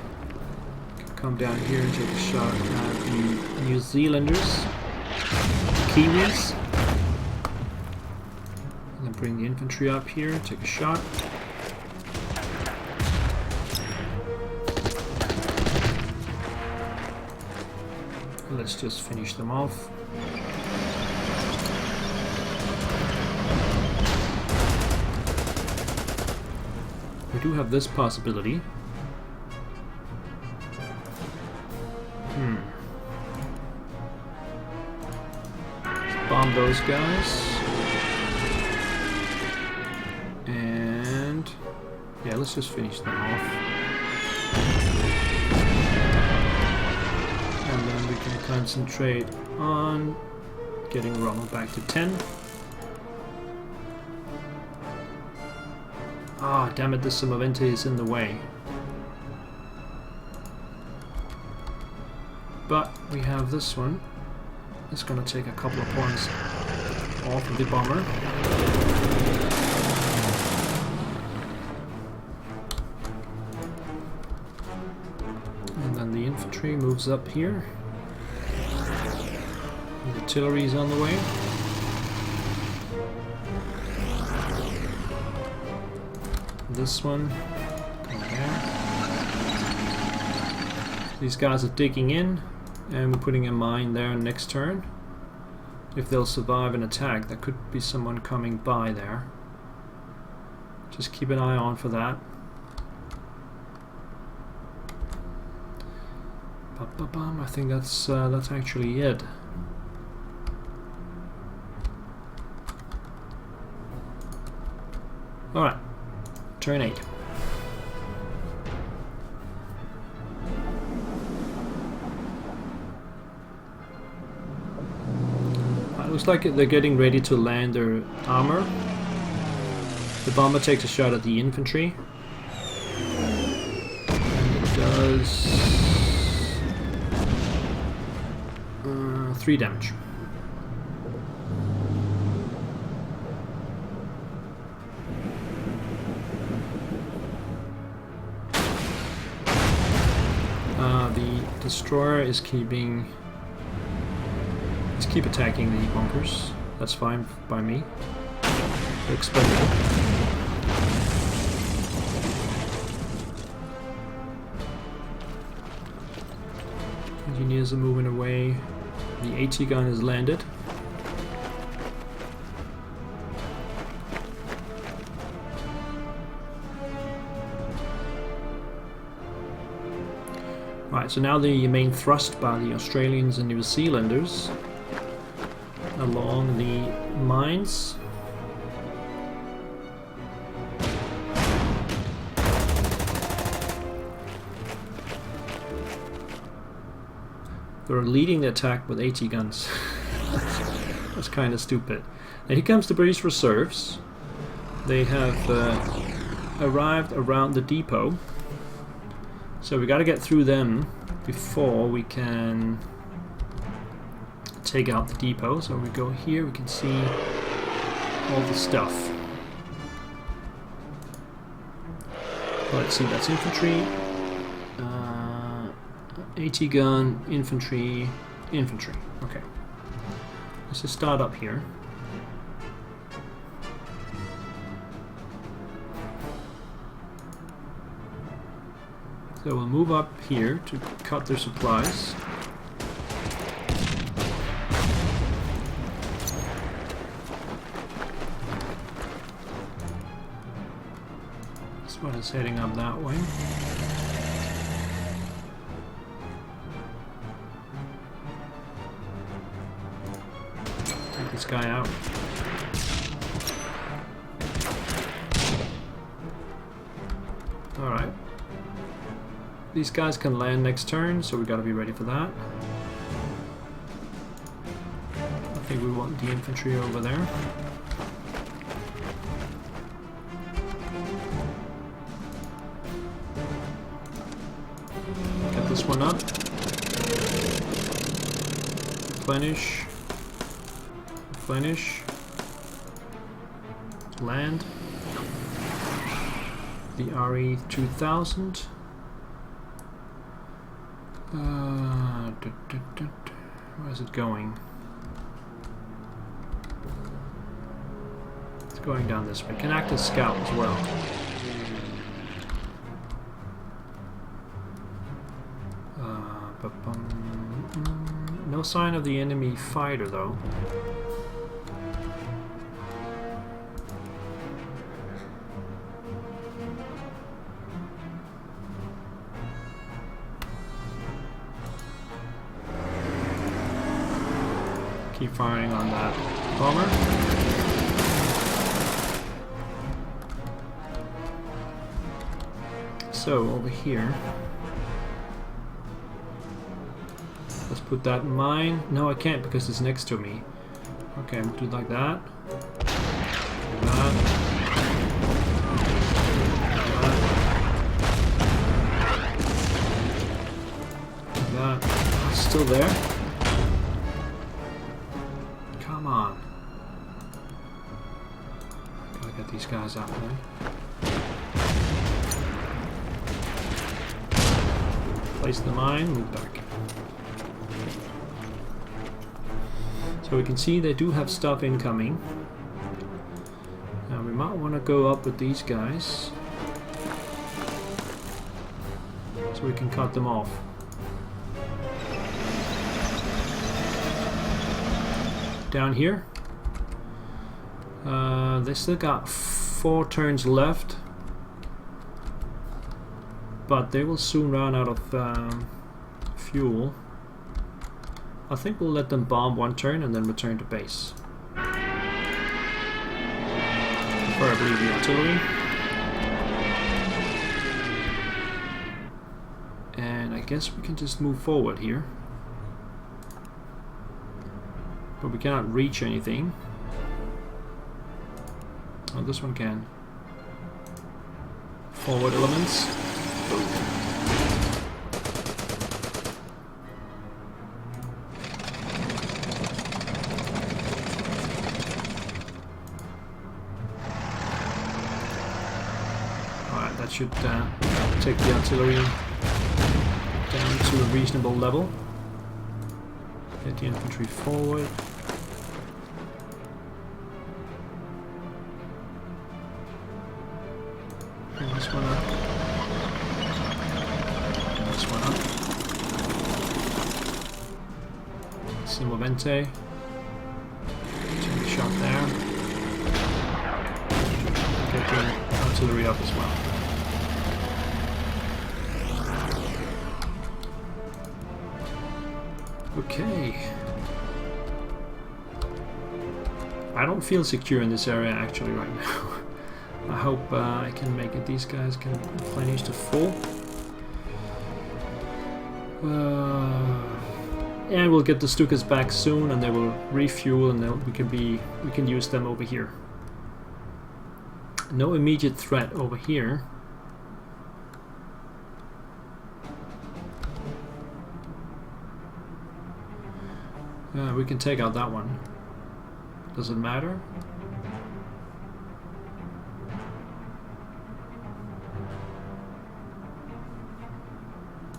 can come down here and take a shot at the New Zealanders, Kiwis, and then bring the infantry up here, take a shot. Let's just finish them off. We do have this possibility. Let's bomb those guys. And yeah, let's just finish them off. And then we can concentrate on getting Rommel back to 10. Ah, damn it, this Semovente is in the way. But we have this one. It's gonna take a couple of points off of the bomber. And then the infantry moves up here. The artillery is on the way. This one, okay. These guys are digging in, and we're putting a mine there next turn. If they'll survive an attack, there could be someone coming by there. Just keep an eye on for that. Ba-ba-bum, I think that's actually it. All right. Turn 8. It looks like they're getting ready to land their armor. The bomber takes a shot at the infantry. And it does 3 damage. The destroyer is keeping... Let's keep attacking the bunkers. That's fine by me. They're expendable. Engineers are moving away. The AT gun has landed. Right, so now the main thrust by the Australians and New Zealanders along the mines. They're leading the attack with AT guns. That's kind of stupid. And here comes the British reserves. They have arrived around the depot. So we got to get through them before we can take out the depot. So we go here, we can see all the stuff. Let's see, that's infantry, AT gun, infantry, infantry. Okay. Let's just start up here. So we'll move up here to cut their supplies. This one is heading up that way. Take this guy out. Alright. These guys can land next turn, so we gotta be ready for that. I think we want the infantry over there. Get this one up. Replenish. Replenish. Land. The Arid 2000. Where is it going? It's going down this way. Can act as scout as well. No sign of the enemy fighter though. Keep firing on that bomber. So over here, let's put that in mine. No, I can't because it's next to me. Okay, we'll do it like that. Like that. Like that. It's still there. Come on. Gotta get these guys out there. Place the mine, move back. So we can see they do have stuff incoming. Now we might want to go up with these guys so we can cut them off. Down here, they still got 4 turns left, but they will soon run out of fuel. I think we'll let them bomb 1 turn and then return to base. Preferably the artillery. And I guess we can just move forward here. But we cannot reach anything. Oh, this one can. Forward elements. Alright, that should take the artillery down to a reasonable level. Get the infantry forward. Bring this one up. This one up. Simovente. Take a shot there. Get the artillery up as well. Okay. I don't feel secure in this area actually right now. I hope I can make it. These guys can replenish to full. And we'll get the Stukas back soon, and they will refuel, and we can use them over here. No immediate threat over here. We can take out that one. Does it matter?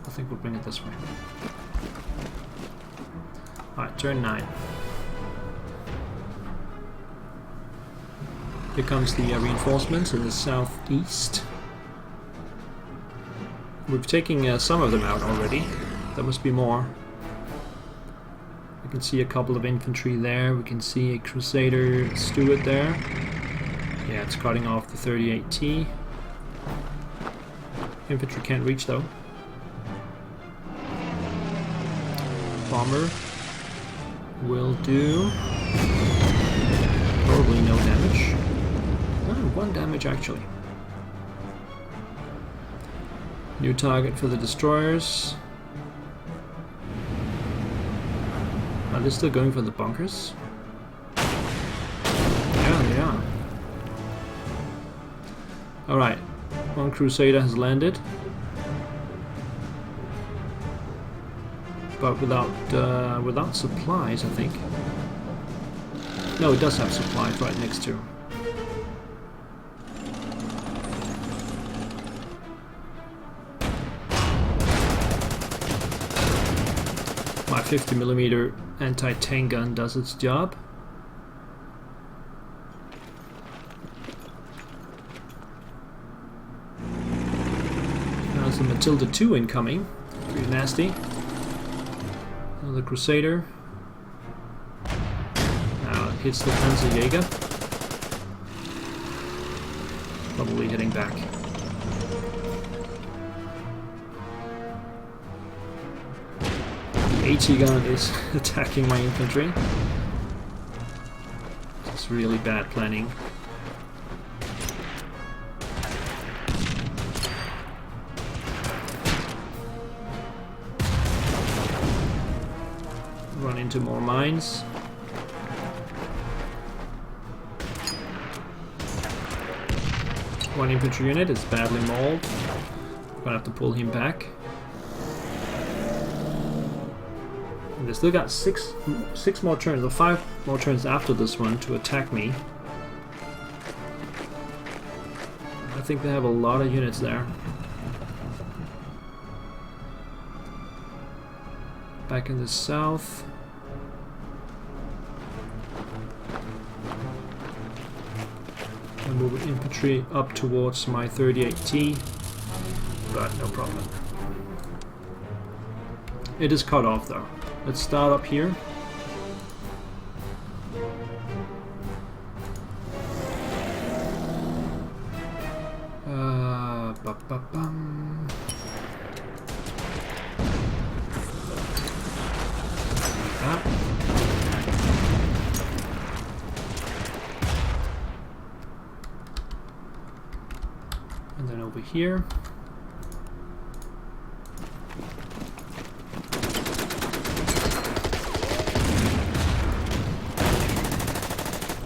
I think we'll bring it this way. Alright, turn 9. Here comes the reinforcements in the southeast. We've taken some of them out already. There must be more. We can see a couple of infantry there. We can see a Crusader Stuart there. Yeah, it's cutting off the 38T. Infantry can't reach though. Bomber will do probably no damage. Oh, 1 damage actually. New target for the destroyers. Are they still going for the bunkers? Yeah, they are. Alright, 1 Crusader has landed. But without supplies, I think. No, it does have supplies right next to. My 50mm anti-tank gun does its job. There's the Matilda 2 incoming. Pretty nasty. The Crusader. Now it hits the Panzerjäger. Probably heading back. The AT gun is attacking my infantry. It's really bad planning. Run into more mines. One infantry unit is badly mauled. Gonna have to pull him back. And they still got six more turns, or 5 more turns after this one to attack me. I think they have a lot of units there. Back in the south. And move infantry up towards my 38T, but no problem. It is cut off though. Let's start up here. Ba-ba-bum. That. And then over here.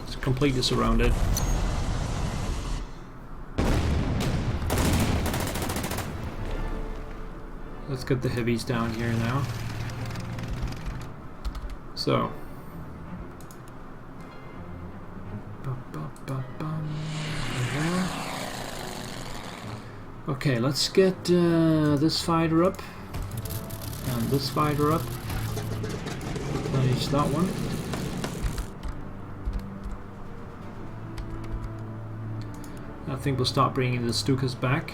It's completely surrounded. Let's get the heavies down here now. So. Okay, let's get this fighter up. And this fighter up. Finish that one. I think we'll start bringing the Stukas back.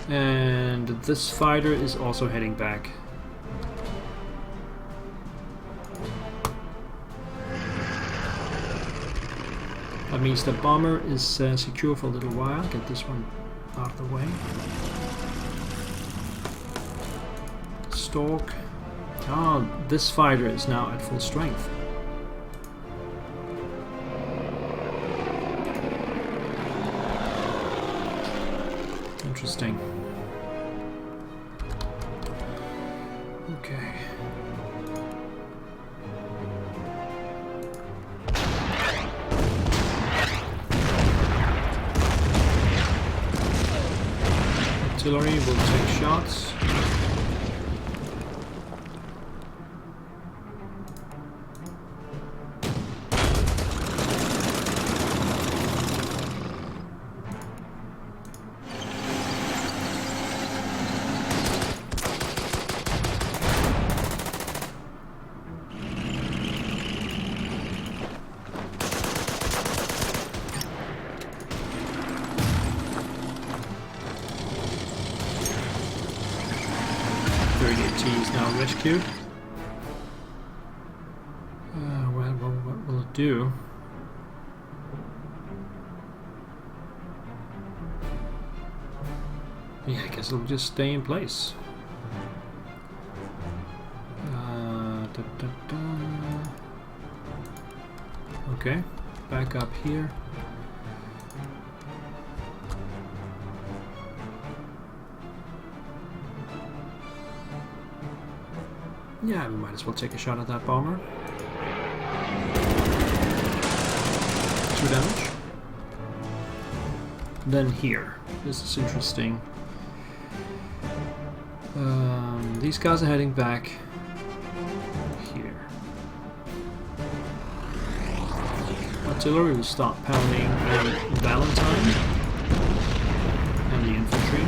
And this fighter is also heading back. That means the bomber is secure for a little while. Get this one out of the way. Stork. Oh, this fighter is now at full strength. Interesting. Okay. Artillery will take shots. Rescued. Well, what will it do? Yeah, I guess it'll just stay in place. Okay, back up here. Yeah, we might as well take a shot at that bomber. 2 damage. Then here. This is interesting. These guys are heading back here. Artillery will start pounding Valentine and the infantry.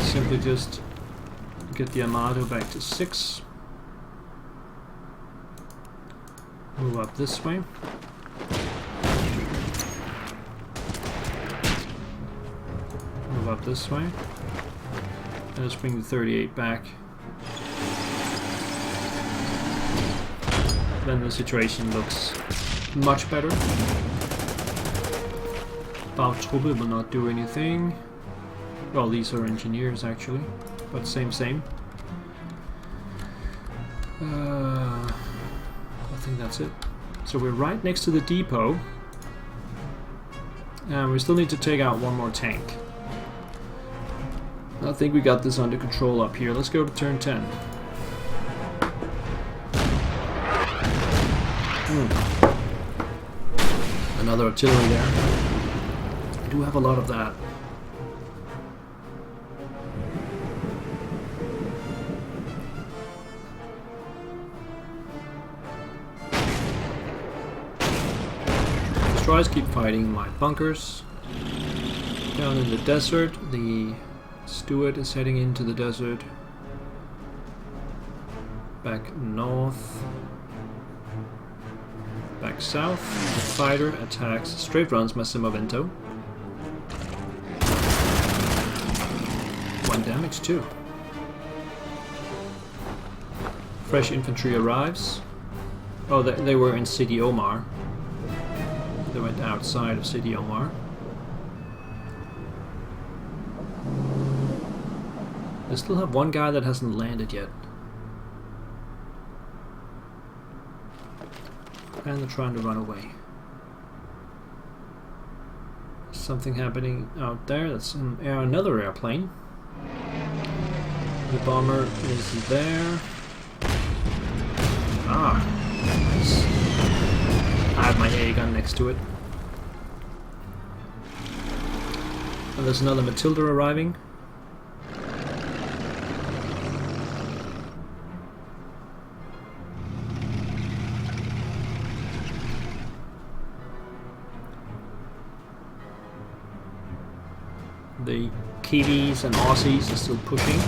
Simply just get the Armado back to 6. Move up this way. Move up this way. And let's bring the 38 back. Then the situation looks much better. Bautruppe will not do anything. Well, these are engineers actually, but same. I think that's it. So we're right next to the depot, and we still need to take out one more tank. I think we got this under control up here. Let's go to turn 10. Another artillery there. I do have a lot of that. Destroyers keep fighting my bunkers. Down in the desert, the Steward is heading into the desert. Back north. Back south. The fighter attacks, straight runs Massimavento. 1 damage too. Fresh infantry arrives. Oh, they were in City Omar. They went outside of City Omar. They still have one guy that hasn't landed yet. And they're trying to run away. Something happening out there. That's another airplane. The bomber is there. Ah, nice. I have my AA gun next to it. And there's another Matilda arriving. The Kiwis and Aussies are still pushing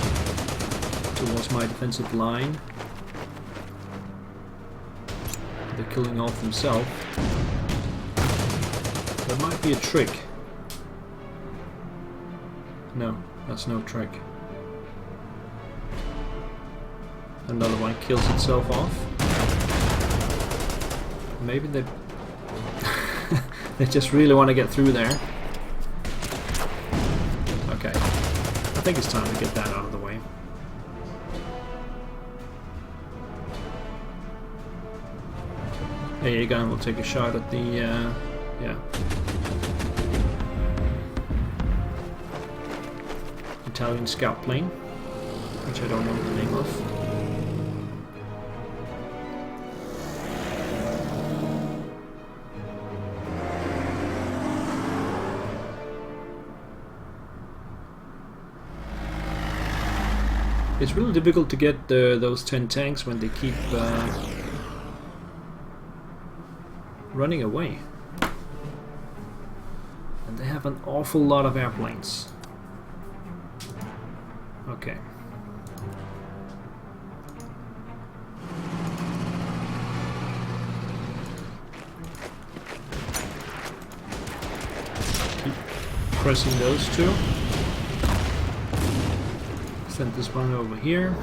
towards my defensive line. They're killing off themselves. There might be a trick. No, that's no trick. Another one kills itself off. Maybe they they just really want to get through there. Okay, I think it's time to get that out of the way. AA gun will take a shot at the Yeah. Italian scout plane, which I don't know the name of. It's really difficult to get those 10 tanks when they keep running away. And they have an awful lot of airplanes. Okay. Keep pressing those two. Send this one over here.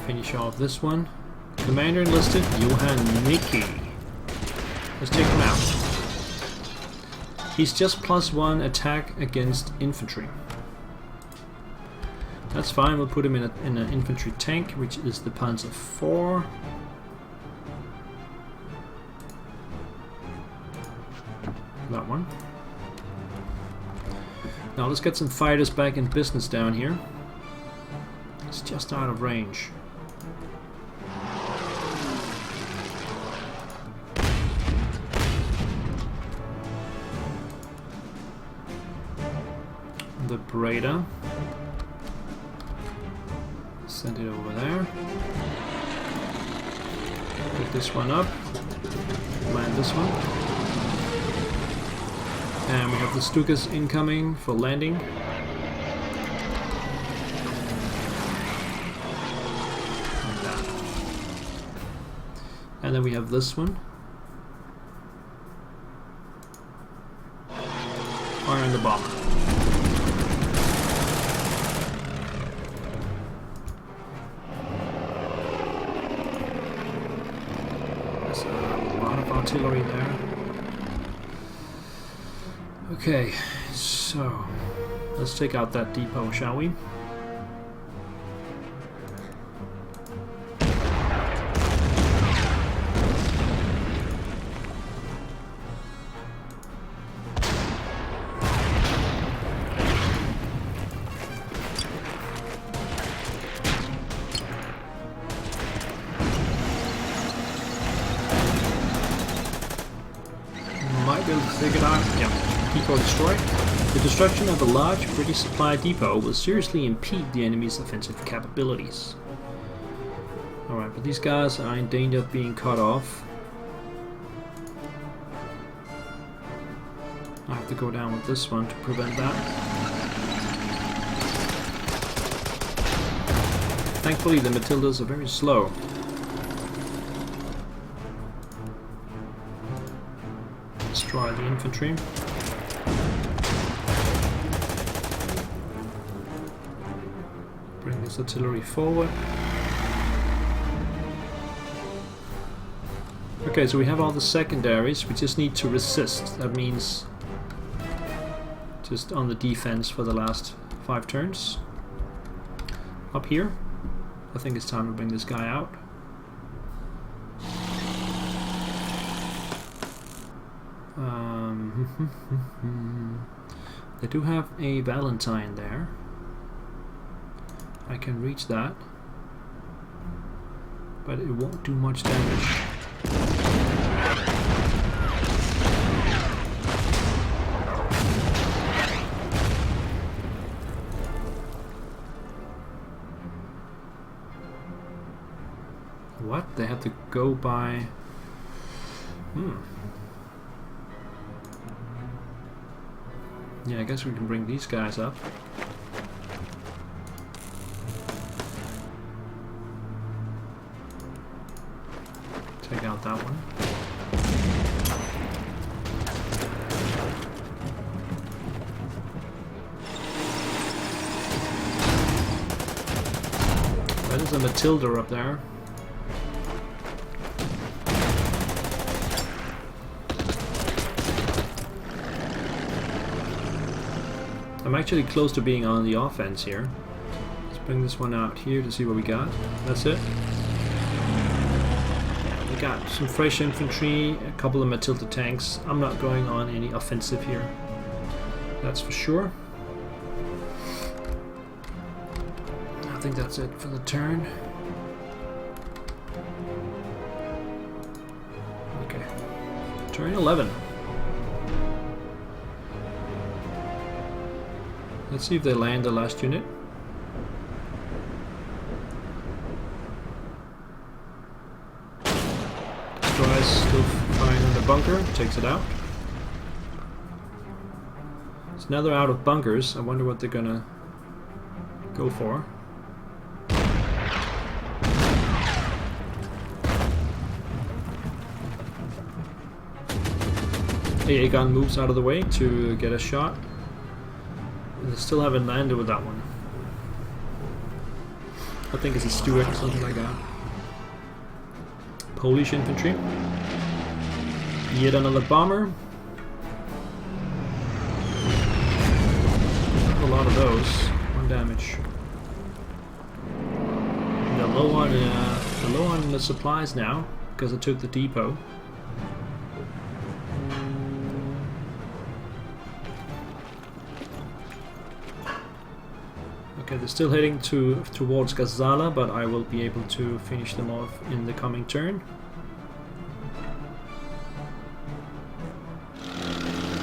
Finish off this one. Commander enlisted, Johan Mickey. Let's take him out. He's just +1 attack against infantry. That's fine, we'll put him in an infantry tank, which is the Panzer IV. That one. Now let's get some fighters back in business down here. It's just out of range. The Breda. Send it over there. Pick this one up. Land this one. And we have the Stukas incoming for landing. Like that. And then we have this one. Firing the bomber. There's a lot of artillery there. Okay, so let's take out that depot, shall we? Might be able to figure it out. Yeah. Depot destroyed. The destruction of a large British supply depot will seriously impede the enemy's offensive capabilities. Alright, but these guys are in danger of being cut off. I have to go down with this one to prevent that. Thankfully the Matildas are very slow. Destroy the infantry. Bring this artillery forward. Okay, so we have all the secondaries. We just need to resist. That means just on the defense for the last 5 turns. Up here, I think it's time to bring this guy out. They do have a Valentine there. I can reach that, but it won't do much damage. What? They have to go by... Yeah, I guess we can bring these guys up. Take out that one. That is a Matilda up there. I'm actually close to being on the offense here. Let's bring this one out here to see what we got. That's it. We got some fresh infantry, a couple of Matilda tanks. I'm not going on any offensive here. That's for sure. I think that's it for the turn. Okay. Turn 11. Let's see if they land the last unit. Destroys still firing on the bunker, takes it out. So now they're out of bunkers. I wonder what they're gonna go for. AA gun moves out of the way to get a shot. And they still haven't landed with that one. I think it's a Stuart or something like that. Polish infantry. Yet another bomber. A lot of those. 1 damage. They're low on the supplies now because I took the depot. Okay, they're still heading towards Gazala, but I will be able to finish them off in the coming turn.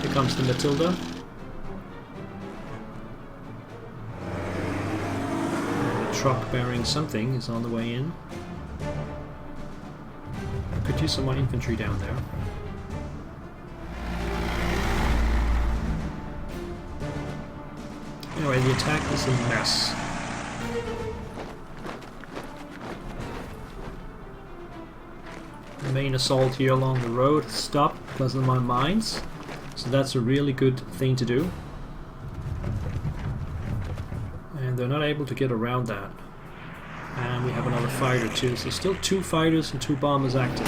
Here comes the Matilda. The truck bearing something is on the way in. I could use some more infantry down there. Anyway, the attack is a mess. The main assault here along the road stopped because of my mines, so that's a really good thing to do. And they're not able to get around that. And we have another fighter too, so still 2 fighters and 2 bombers active.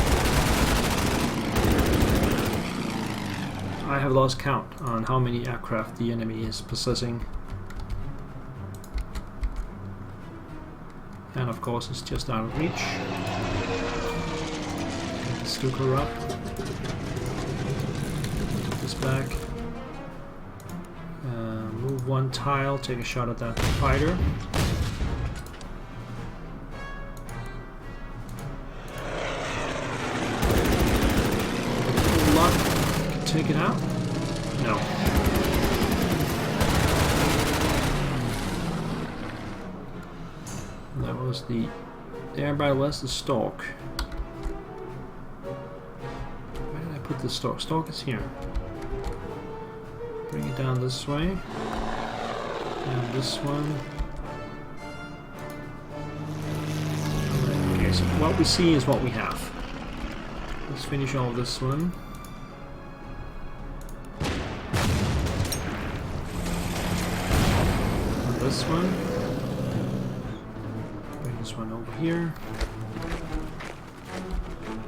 I have lost count on how many aircraft the enemy is possessing. And of course it's just out of reach. It's still corrupt. Put this back. Move 1 tile, take a shot at that fighter. Good luck. Can take it out? No. That was the air battle. Was the stalk. Where did I put the stalk? Stalk is here. Bring it down this way. And this one. Okay, so what we see is what we have. Let's finish all this one. And this one. This one over here.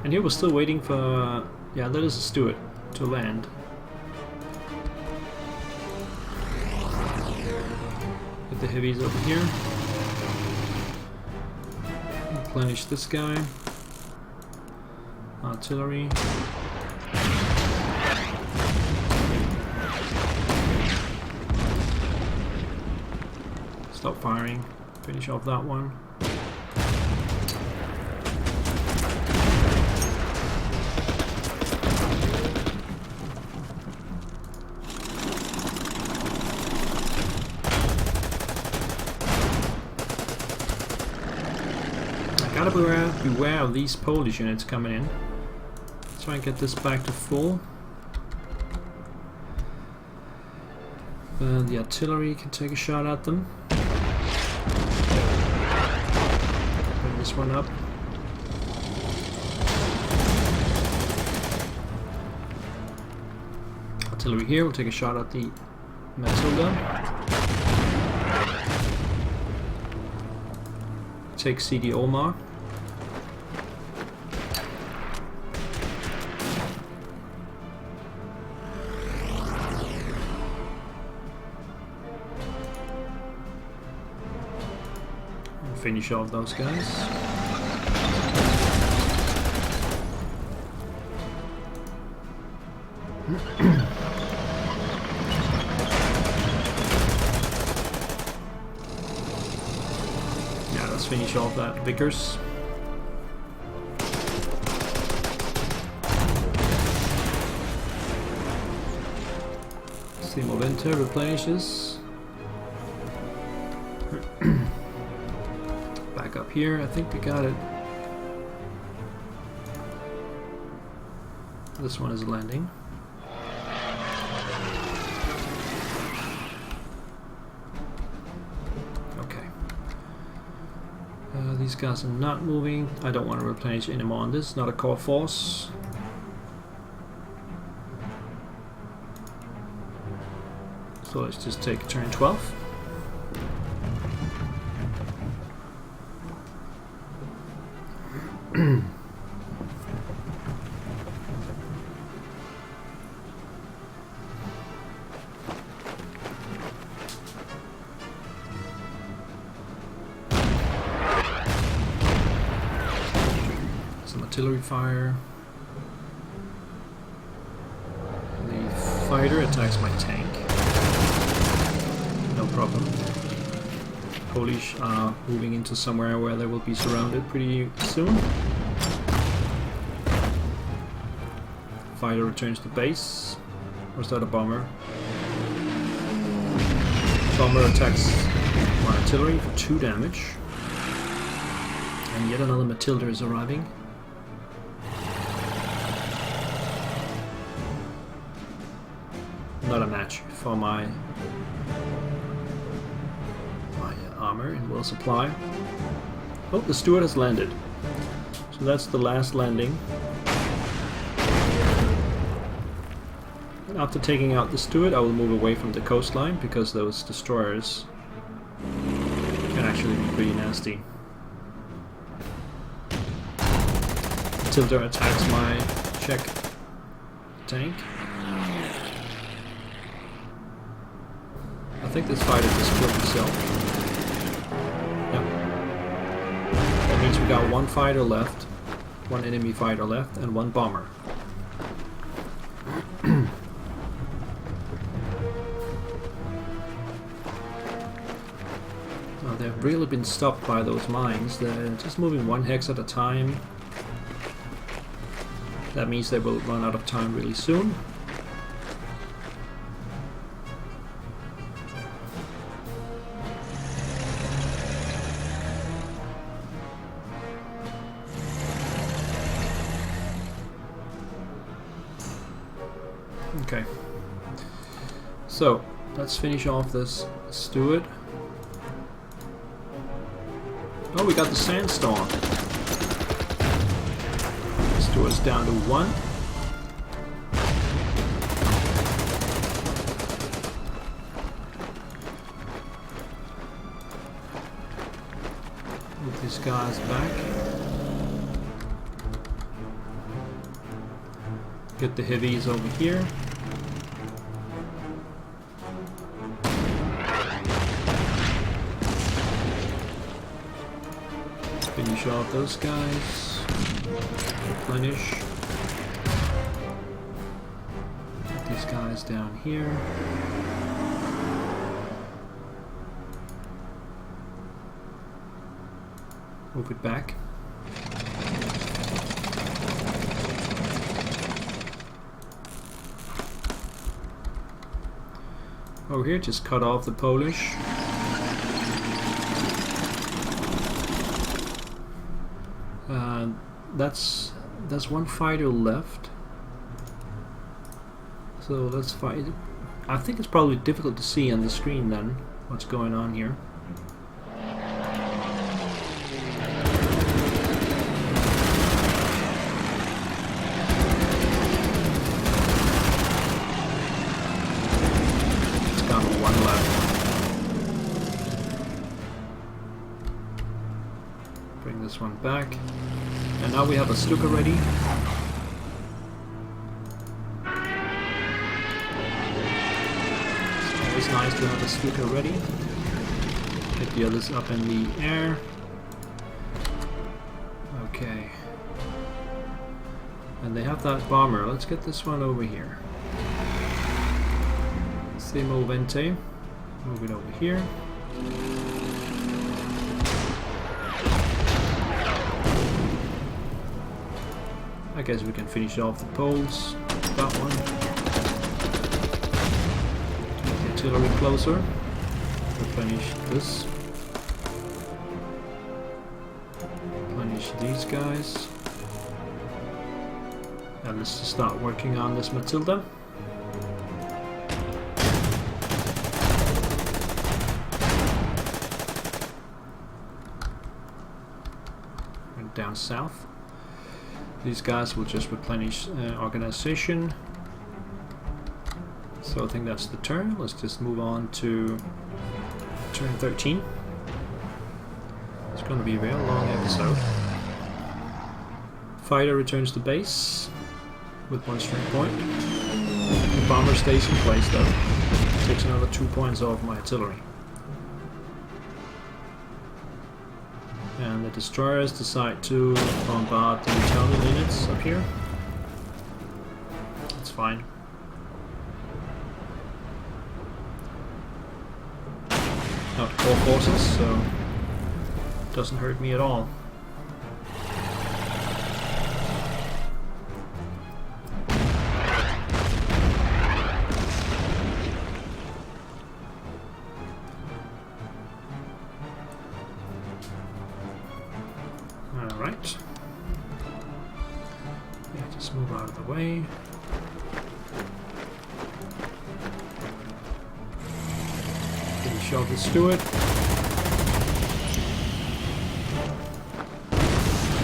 And here we're still waiting for... yeah, that is a Stuart to land. Get the heavies over here. Replenish this guy. Artillery. Stop firing. Finish off that one. Gotta beware of these Polish units coming in. Let's try and get this back to full. The artillery can take a shot at them. Bring this one up. Artillery here will take a shot at the Matilda. Take CD Omar. And finish off those guys. Yeah, let's finish off that Vickers. Steam of Winter replenishes. Back up here, I think we got it. This one is landing. Okay. These guys are not moving. I don't want to replenish anymore on this. Not a core force. So let's just take turn 12. Some artillery fire. The fighter attacks my tank. No problem. Polish are moving into somewhere where they will be surrounded pretty soon. Fighter returns to base. Or is that a bomber? Bomber attacks my artillery for 2 damage. And yet another Matilda is arriving. Not a match for my armor and will supply. Oh, the Stuart has landed. So that's the last landing. After taking out the Stuart, I will move away from the coastline because those destroyers can actually be pretty nasty. Matilda attacks my Czech tank. I think this fighter just killed himself. That means we got 1 fighter left, 1 enemy fighter left, and 1 bomber. Now they've really been stopped by those mines. They're just moving 1 hex at a time. That means they will run out of time really soon. Okay, so let's finish off this Stuart. Oh, we got the Sandstorm. Stuart's down to 1. Move these guys back. Get the heavies over here. Finish off those guys. Replenish. Get these guys down here. Move it back. Over here, just cut off the Polish. That's 1 fighter left. So let's fight. I think it's probably difficult to see on the screen then what's going on here. It's got 1 left. Bring this one back. And now we have a Stuka ready. It's always nice to have a Stuka ready. Get the others up in the air. Okay. And they have that bomber. Let's get this one over here. movente. Move it over here. I guess we can finish off the poles. That one. Get the artillery closer. Replenish this. Replenish these guys. And let's just start working on this Matilda. And down south. These guys will just replenish organization. So I think that's the turn. Let's just move on to turn 13. It's going to be a very long episode. Fighter returns to base with 1 strength point. The bomber stays in place though. Takes another 2 points off my artillery. And the destroyers decide to bombard the Italian units up here. That's fine. Not core forces, so it doesn't hurt me at all. Alright. Yeah, just move out of the way. Finish off the steward.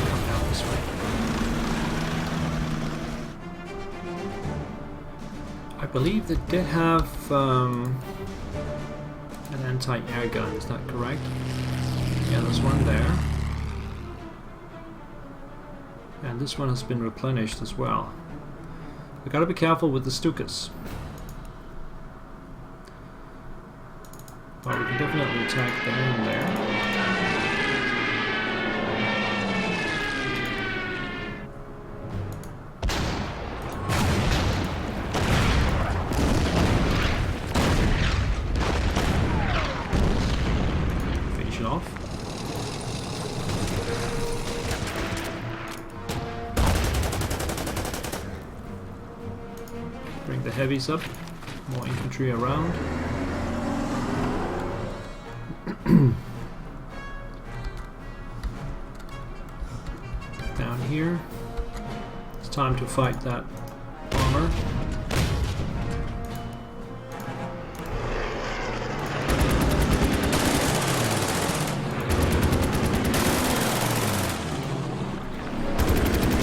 Come down this way. I believe they did have an anti-air gun, is that correct? Yeah, there's one there. And this one has been replenished as well. We gotta be careful with the Stukas. But we can definitely attack down there. Finish it off. Bring the heavies up, more infantry around. Down here. It's time to fight that bomber.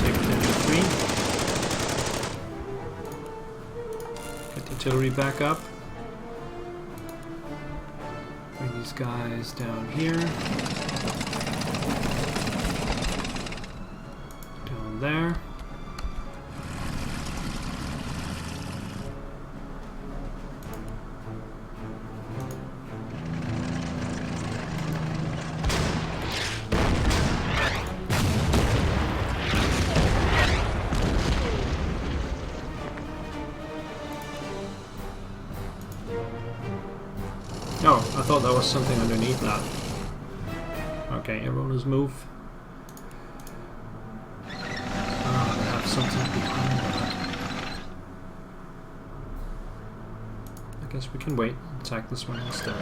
Take the infantry. Get the artillery back up. Bring these guys down here. Down there. Oh, I thought there was something underneath that. Okay, everyone move. Ah, they have something behind that. I guess we can wait. Attack this one instead.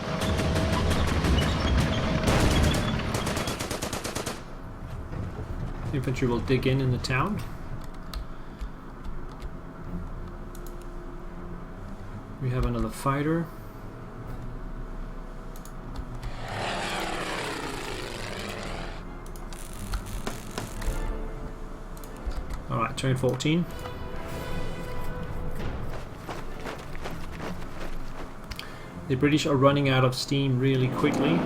The infantry will dig in the town. We have another fighter. Alright, turn 14. The British are running out of steam really quickly.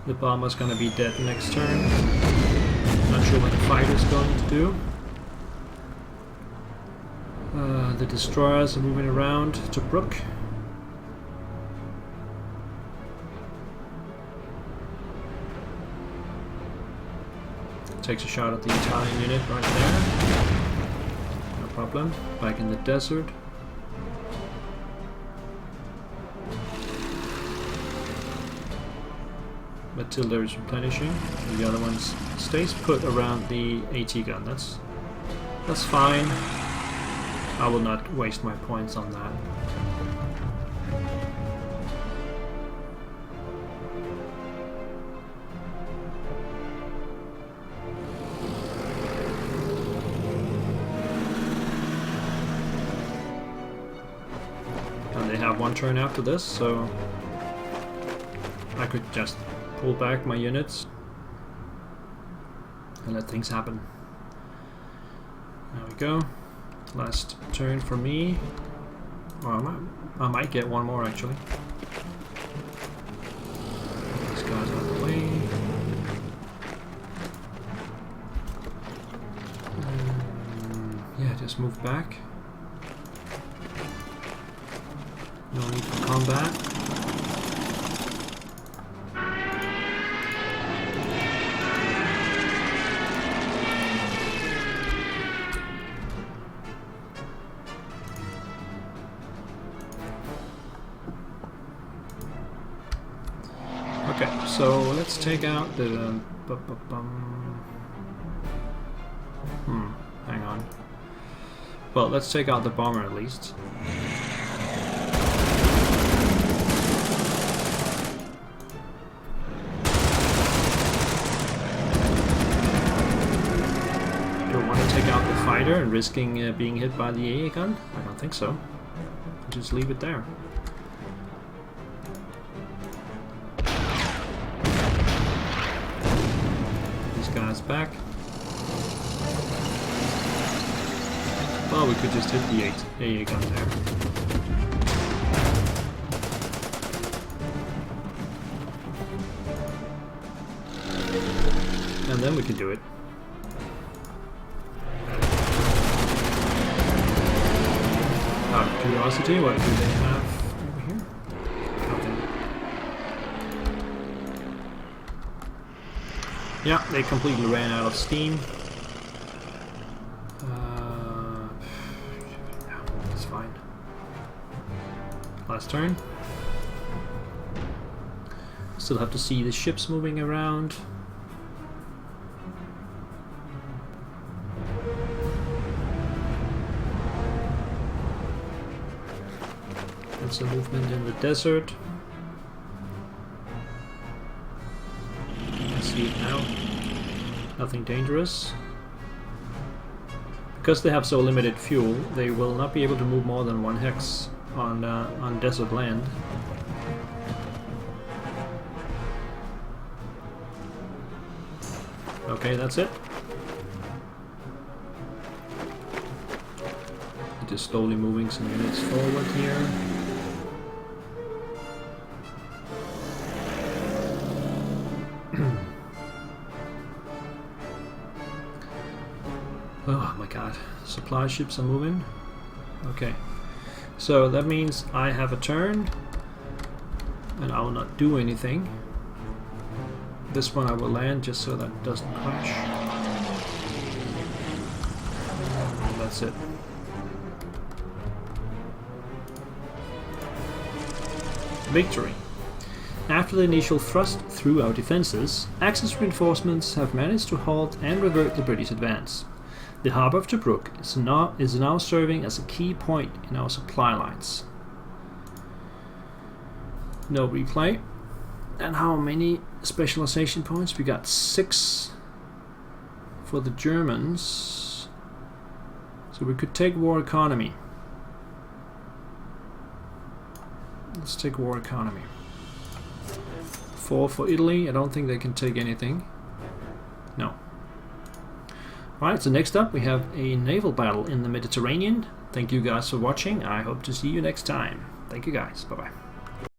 The bomber's gonna be dead next turn. Not sure what the fighter's going to do. The destroyers are moving around to Brook. Takes a shot at the Italian unit right there. No problem. Back in the desert. Matilda is replenishing. The other one stays put around the AT gun. That's fine. I will not waste my points on that. And they have one turn after this, so I could just pull back my units and let things happen. There we go. Last turn for me. Or I might get one more actually. These guys out of the way. Yeah, just move back. No need for combat. Okay, so let's take out the... hang on. Well, let's take out the bomber at least. Don't want to take out the fighter and risking being hit by the AA gun? I don't think so. Just leave it there. Guys back. Well, we could just hit the AA gun there. And then we can do it. Out of curiosity, what do they have over here? Nothing. Yeah, they completely ran out of steam. That's fine. Last turn. Still have to see the ships moving around. And some movement in the desert. See it now. Nothing dangerous. Because they have so limited fuel, they will not be able to move more than 1 hex on desert land. Okay, that's it. Just slowly moving some units forward here. Oh my god, supply ships are moving. Okay, so that means I have a turn and I will not do anything. This one I will land just so that it doesn't crash. And that's it. Victory. After the initial thrust through our defences, Axis reinforcements have managed to halt and revert the British advance. The harbour of Tobruk is now serving as a key point in our supply lines. No replay. And how many specialization points? We got 6 for the Germans. So we could take war economy. Let's take war economy. 4 for Italy. I don't think they can take anything. No. Alright, so next up we have a naval battle in the Mediterranean. Thank you guys for watching. I hope to see you next time. Thank you guys. Bye bye.